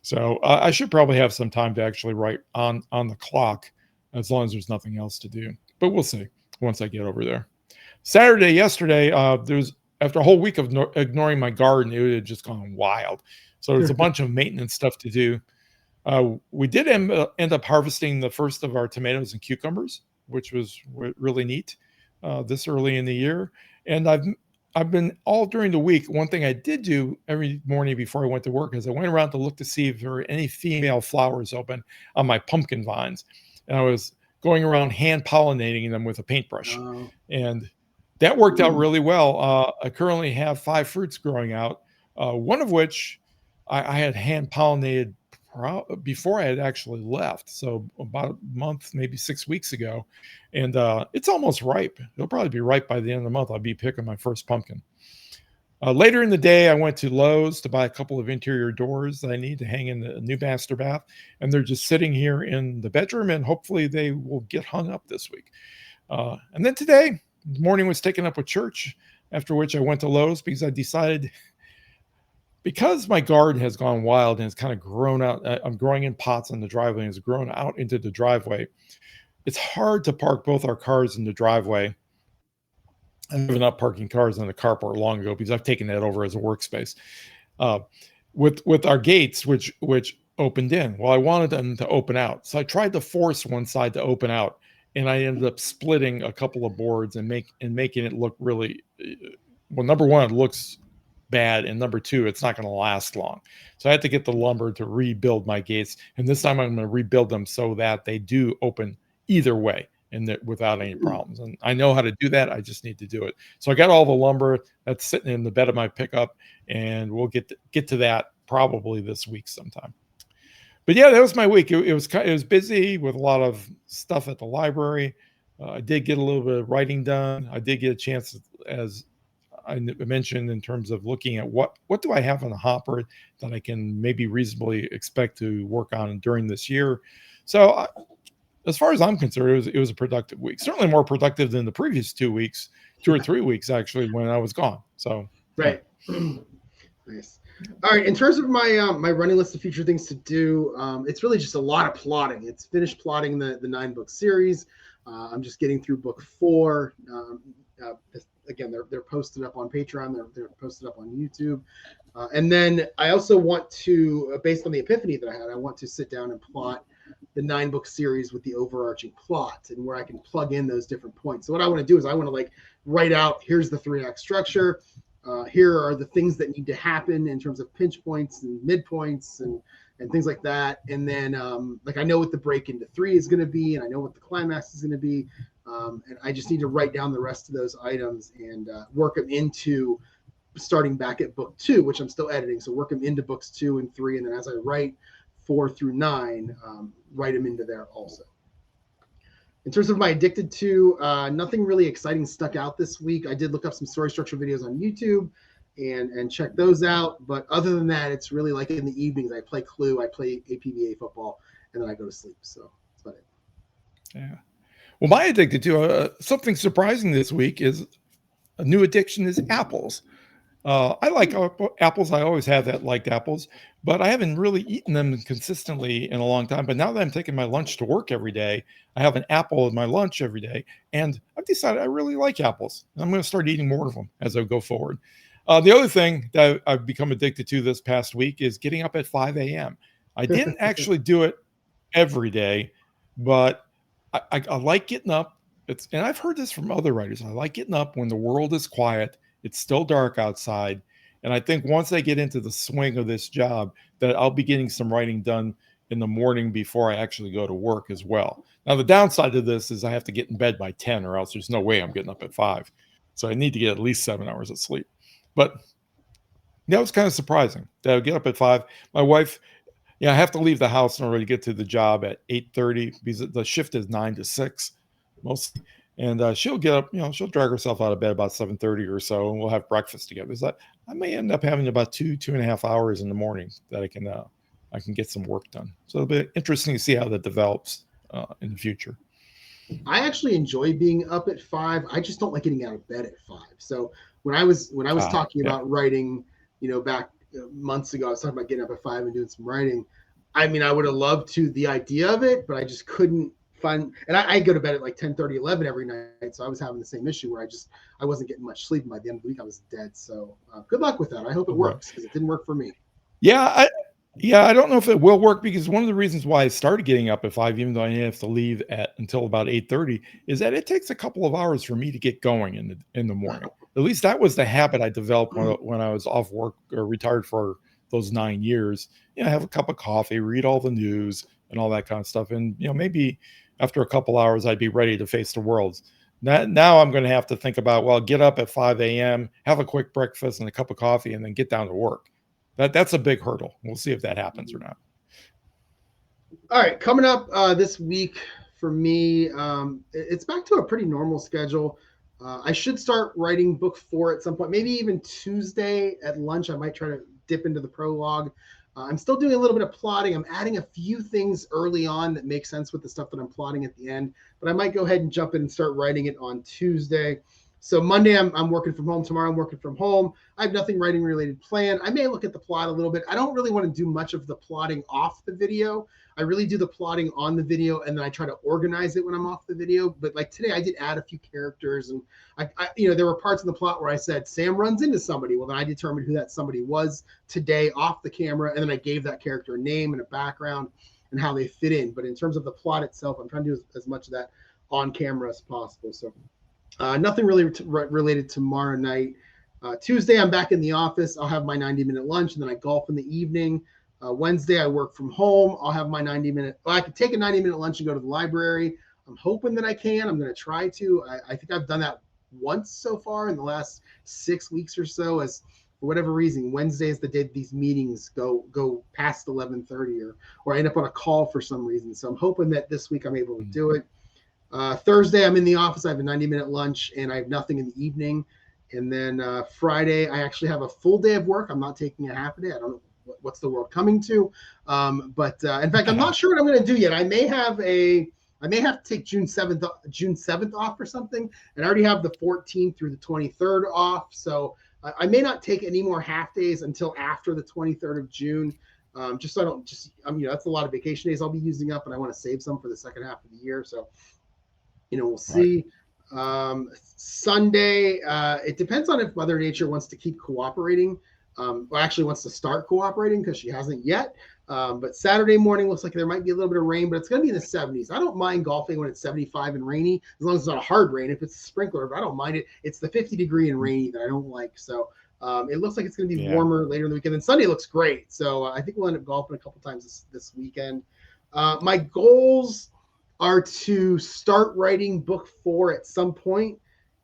So I should probably have some time to actually write on the clock, as long as there's nothing else to do. But we'll see once I get over there. Yesterday, after a whole week of ignoring my garden, it had just gone wild. So there's a bunch of maintenance stuff to do. We did end up harvesting the first of our tomatoes and cucumbers, which was really neat this early in the year. And I've been all during the week. One thing I did do every morning before I went to work is I went around to look to see if there were any female flowers open on my pumpkin vines. And I was going around hand pollinating them with a paintbrush. And that worked out really well. I currently have 5 fruits growing out, one of which I had hand pollinated before I had actually left. So about a month, maybe 6 weeks ago. And it's almost ripe. It'll probably be ripe by the end of the month. I'll be picking my first pumpkin. Later in the day, I went to Lowe's to buy a couple of interior doors that I need to hang in the new master bath. And they're just sitting here in the bedroom, and hopefully they will get hung up this week. And then today, the morning was taken up with church, after which I went to Lowe's because I decided, because my garden has gone wild and it's kind of grown out, I'm growing in pots on the driveway, and it's grown out into the driveway. It's hard to park both our cars in the driveway. I've given up parking cars on the carport long ago because I've taken that over as a workspace. With our gates, which opened in, well, I wanted them to open out, so I tried to force one side to open out, and I ended up splitting a couple of boards and making it look really. Well, number one, it looks bad, and number two, it's not going to last long. So I had to get the lumber to rebuild my gates, and this time I'm going to rebuild them so that they do open either way and that without any problems. And I know how to do that. I just need to do it. So I got all the lumber that's sitting in the bed of my pickup, and we'll get to that probably this week sometime. But yeah, that was my week. It was busy with a lot of stuff at the library. I did get a little bit of writing done. I did get a chance, as I mentioned, in terms of looking at what do I have on the hopper that I can maybe reasonably expect to work on during this year. So as far as I'm concerned, it was a productive week. Certainly more productive than the previous 2 weeks, 2 or 3 weeks actually, when I was gone. So right. Yeah. Nice. All right. In terms of my my running list of future things to do, it's really just a lot of plotting. It's finished plotting the 9-book series. I'm just getting through book 4. Again, they're posted up on Patreon. They're posted up on YouTube. And then I also want to, based on the epiphany that I had, I want to sit down and plot the 9-book series with the overarching plot and where I can plug in those different points. So what I want to do is I want to like write out, here's the 3-act structure. Here are the things that need to happen in terms of pinch points and midpoints and things like that. And then like I know what the break into 3 is going to be, and I know what the climax is going to be. And I just need to write down the rest of those items and work them into starting back at book 2, which I'm still editing. So work them into books 2 and 3. And then as I write 4 through 9, write them into there also. In terms of my addicted to, nothing really exciting stuck out this week. I did look up some story structure videos on YouTube and check those out. But other than that, it's really like in the evenings, I play Clue, I play APBA football, and then I go to sleep. So that's about it. Yeah. Well, my addicted to, something surprising this week is a new addiction is apples. I like apples. I always have liked apples, but I haven't really eaten them consistently in a long time. But now that I'm taking my lunch to work every day, I have an apple in my lunch every day, and I've decided I really like apples. I'm going to start eating more of them as I go forward. The other thing that I've become addicted to this past week is getting up at 5 a.m. I didn't actually do it every day, but I like getting up. And I've heard this from other writers. I like getting up when the world is quiet. It's still dark outside. And I think once I get into the swing of this job, that I'll be getting some writing done in the morning before I actually go to work as well. Now, the downside of this is I have to get in bed by 10 or else there's no way I'm getting up at 5. So I need to get at least 7 hours of sleep. But that was kind of surprising that I would get up at 5. My wife, I have to leave the house in order to get to the job at 8:30 because the shift is 9 to 6 mostly. And she'll get up, she'll drag herself out of bed about 7:30 or so, and we'll have breakfast together. So I may end up having about 2.5 hours in the morning that I can get some work done. So it'll be interesting to see how that develops in the future. I actually enjoy being up at 5. I just don't like getting out of bed at 5. So when I was talking about writing, back months ago, I was talking about getting up at 5 and doing some writing. I mean, I would have loved the idea of it, but I just couldn't. And I go to bed at like 10:30, 11 every night. So I was having the same issue where I wasn't getting much sleep. And by the end of the week, I was dead. So good luck with that. I hope it works because it didn't work for me. Yeah. I don't know if it will work because one of the reasons why I started getting up at 5, even though I have to leave until about 8:30, is that it takes a couple of hours for me to get going in the morning. At least that was the habit I developed when I was off work or retired for those 9 years. Have a cup of coffee, read all the news and all that kind of stuff. And, maybe after a couple hours, I'd be ready to face the world. Now I'm going to have to think about, get up at 5 a.m., have a quick breakfast and a cup of coffee, and then get down to work. That's a big hurdle. We'll see if that happens or not. All right. Coming up this week for me, it's back to a pretty normal schedule. I should start writing book 4 at some point, maybe even Tuesday at lunch. I might try to dip into the prologue. I'm still doing a little bit of plotting. I'm adding a few things early on that make sense with the stuff that I'm plotting at the end, but I might go ahead and jump in and start writing it on Tuesday. So Monday, I'm working from home. Tomorrow, I'm working from home. I have nothing writing related planned. I may look at the plot a little bit. I don't really want to do much of the plotting off the video. I really do the plotting on the video, and then I try to organize it when I'm off the video. But like today, I did add a few characters, and I there were parts of the plot where I said Sam runs into somebody. Well, then I determined who that somebody was today off the camera, and then I gave that character a name and a background and how they fit in. But in terms of the plot itself, I'm trying to do as much of that on camera as possible. So nothing really related tomorrow night. Tuesday, I'm back in the office. I'll have my 90-minute lunch, and then I golf in the evening. Wednesday, I work from home. I'll have my 90-minute. Well, I can take a 90-minute lunch and go to the library. I'm hoping that I can. I'm going to try to. I think I've done that once so far in the last 6 weeks or so. As for whatever reason, Wednesday is the day these meetings go past 11:30, or I end up on a call for some reason. So I'm hoping that this week I'm able to do it. Thursday, I'm in the office. I have a 90-minute lunch, and I have nothing in the evening. And then Friday, I actually have a full day of work. I'm not taking a half a day. I don't know what's the world coming to. But in fact, I'm not sure what I'm going to do yet. I may have to take June 7th off or something. And I already have the 14th through the 23rd off. So I may not take any more half days until after the 23rd of June. Just so I don't that's a lot of vacation days I'll be using up, and I want to save some for the second half of the year. So, we'll see. Right. Sunday, it depends on if Mother Nature wants to keep cooperating, or actually wants to start cooperating, because she hasn't yet. But Saturday morning looks like there might be a little bit of rain, but it's going to be in the 70s. I don't mind golfing when it's 75 and rainy, as long as it's not a hard rain. If it's a sprinkler, I don't mind it. It's the 50-degree and rainy that I don't like. So it looks like it's going to be warmer later in the weekend. And Sunday looks great. So I think we'll end up golfing a couple times this weekend. My goals are to start writing book 4 at some point,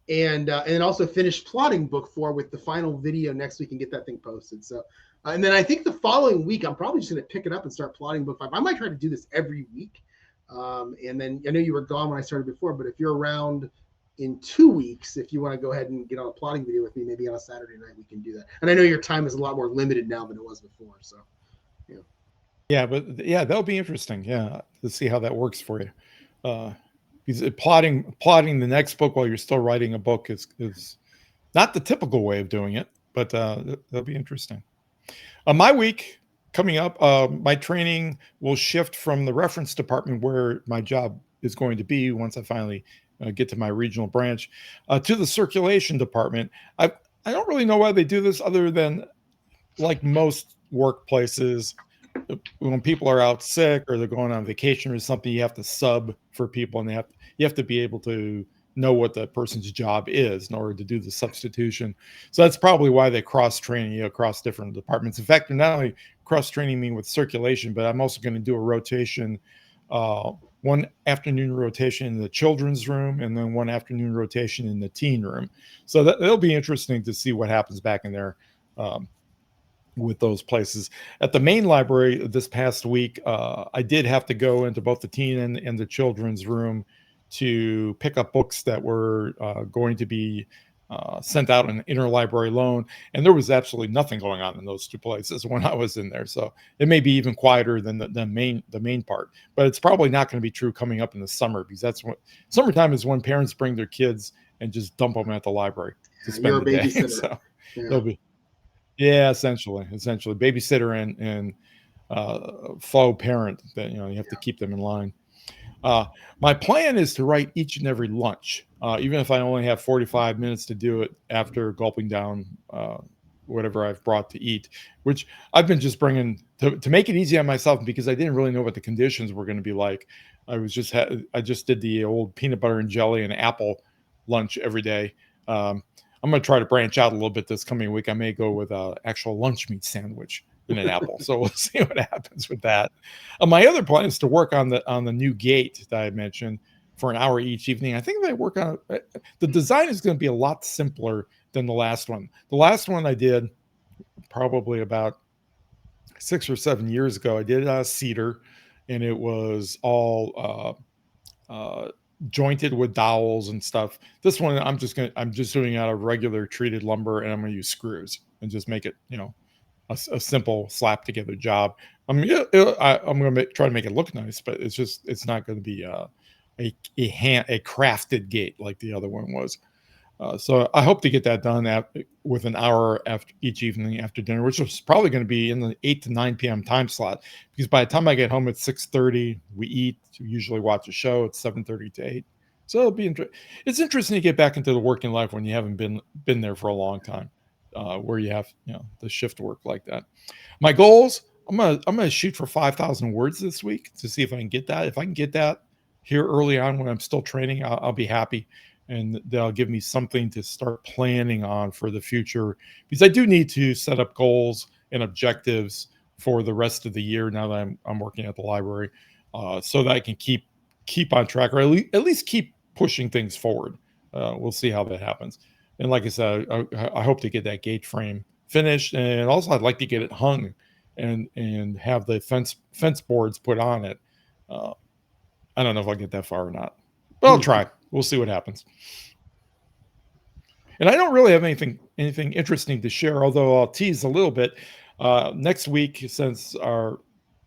and also finish plotting book 4 with the final video next week and get that thing posted. So, and then I think the following week, I'm probably just going to pick it up and start plotting book 5. I might try to do this every week. And then I know you were gone when I started before, but if you're around in 2 weeks, if you want to go ahead and get on a plotting video with me, maybe on a Saturday night, we can do that. And I know your time is a lot more limited now than it was before. So, yeah. Yeah, but that'll be interesting. Yeah, to see how that works for you. Because plotting the next book while you're still writing a book is not the typical way of doing it, but that'll be interesting. My week coming up, my training will shift from the reference department, where my job is going to be once I finally get to my regional branch, to the circulation department. I don't really know why they do this, other than, like most workplaces, when people are out sick or they're going on vacation or something, you have to sub for people, and you have to be able to know what the person's job is in order to do the substitution. So that's probably why they cross-train you across different departments. In fact, they're not only cross-training me with circulation, but I'm also going to do a rotation, one afternoon rotation in the children's room, and then one afternoon rotation in the teen room. So it'll be interesting to see what happens back in there with those places. At the main library this past week, I did have to go into both the teen and the children's room to pick up books that were going to be sent out in interlibrary loan, and there was absolutely nothing going on in those two places when I was in there. So it may be even quieter than the main part, but it's probably not going to be true coming up in the summer, because that's what summertime is, when parents bring their kids and just dump them at the library to spend the day. So they'll be. Yeah, essentially babysitter and faux parent, that you have to keep them in line. My plan is to write each and every lunch, even if I only have 45 minutes to do it after gulping down whatever I've brought to eat, which I've been just bringing to make it easy on myself, because I didn't really know what the conditions were going to be like. I just did the old peanut butter and jelly and apple lunch every day. I'm going to try to branch out a little bit this coming week. I may go with an actual lunch meat sandwich and an apple. So we'll see what happens with that. My other plan is to work on the new gate that I mentioned for an hour each evening. I think if I work on it, the design is going to be a lot simpler than the last one. The last one I did probably about 6 or 7 years ago. I did cedar, and it was all jointed with dowels and stuff. This one I'm just doing out of regular treated lumber, and I'm going to use screws and just make it a simple slap together job. I mean, I'm going to try to make it look nice, but it's not going to be a crafted gate like the other one was. So I hope to get that done with an hour after each evening after dinner, which is probably going to be in the 8 to 9 p.m. time slot, because by the time I get home at 6:30, we eat. We usually watch a show at 7:30 to 8. So it'll be it's interesting to get back into the working life when you haven't been there for a long time, where you have the shift work like that. My goals: I'm gonna shoot for 5,000 words this week to see if I can get that. If I can get that here early on when I'm still training, I'll be happy. and they'll give me something to start planning on for the future, because I do need to set up goals and objectives for the rest of the year now that I'm working at the library, so that I can keep on track, or at least keep pushing things forward. We'll see how that happens. And like I said, I hope to get that gate frame finished, and also I'd like to get it hung and have the fence boards put on it. I don't know if I'll get that far or not, but I'll try. We'll see what happens. And I don't really have anything interesting to share, although I'll tease a little bit. Next week, since our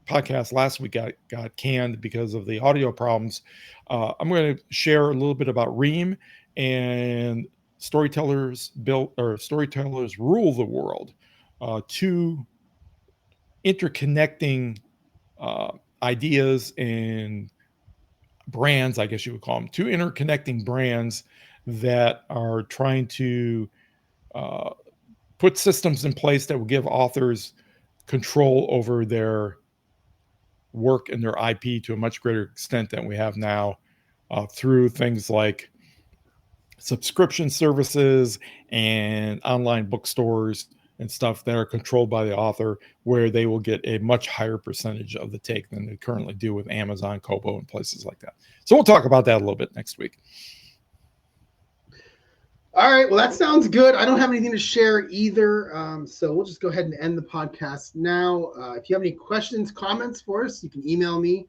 podcast last week got canned because of the audio problems, I'm going to share a little bit about Ream and storytellers rule the world. Two interconnecting ideas and brands, I guess you would call them, two interconnecting brands that are trying to put systems in place that will give authors control over their work and their IP to a much greater extent than we have now, through things like subscription services and online bookstores and stuff that are controlled by the author, where they will get a much higher percentage of the take than they currently do with Amazon, Kobo, and places like that. So we'll talk about that a little bit next week. All right. Well, that sounds good. I don't have anything to share either. So we'll just go ahead and end the podcast now. If you have any questions, comments for us, you can email me.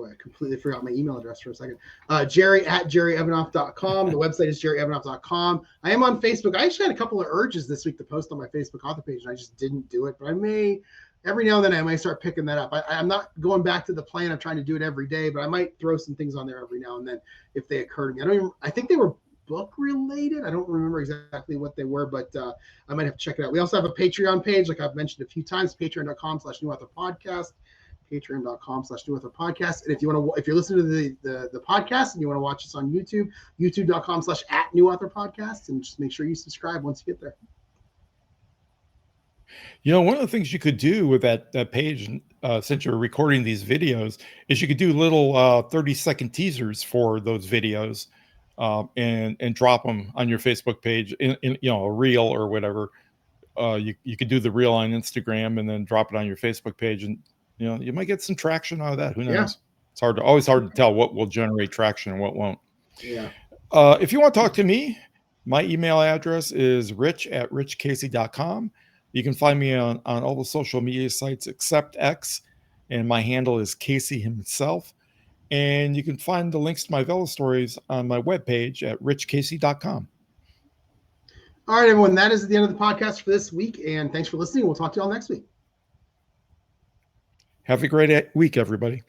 I completely forgot my email address for a second. Jerry@jerryevanoff.com. The website is jerryevanoff.com. I am on Facebook. I actually had a couple of urges this week to post on my Facebook author page, and I just didn't do it. But I may, every now and then, I might start picking that up. I'm not going back to the plan of trying to do it every day, but I might throw some things on there every now and then if they occur to me. I think they were book related. I don't remember exactly what they were, but I might have to check it out. We also have a Patreon page, like I've mentioned a few times, patreon.com/newauthorpodcast. patreon.com/newauthorpodcast. And if you're listening to the podcast and you want to watch us on YouTube, youtube.com/@newauthorpodcast, and just make sure you subscribe once you get there. One of the things you could do with that page, since you're recording these videos, is you could do little 30-second teasers for those videos, and drop them on your Facebook page in a reel or whatever. You could do the reel on Instagram and then drop it on your Facebook page, and you might get some traction out of that. Who knows? Yeah. It's always hard to tell what will generate traction and what won't. Yeah. If you want to talk to me, my email address is rich@richkacy.com. You can find me on all the social media sites except X, and my handle is Kacy himself. And you can find the links to my Vella stories on my webpage at richkacy.com. All right, everyone. That is the end of the podcast for this week, and thanks for listening. We'll talk to you all next week. Have a great week, everybody.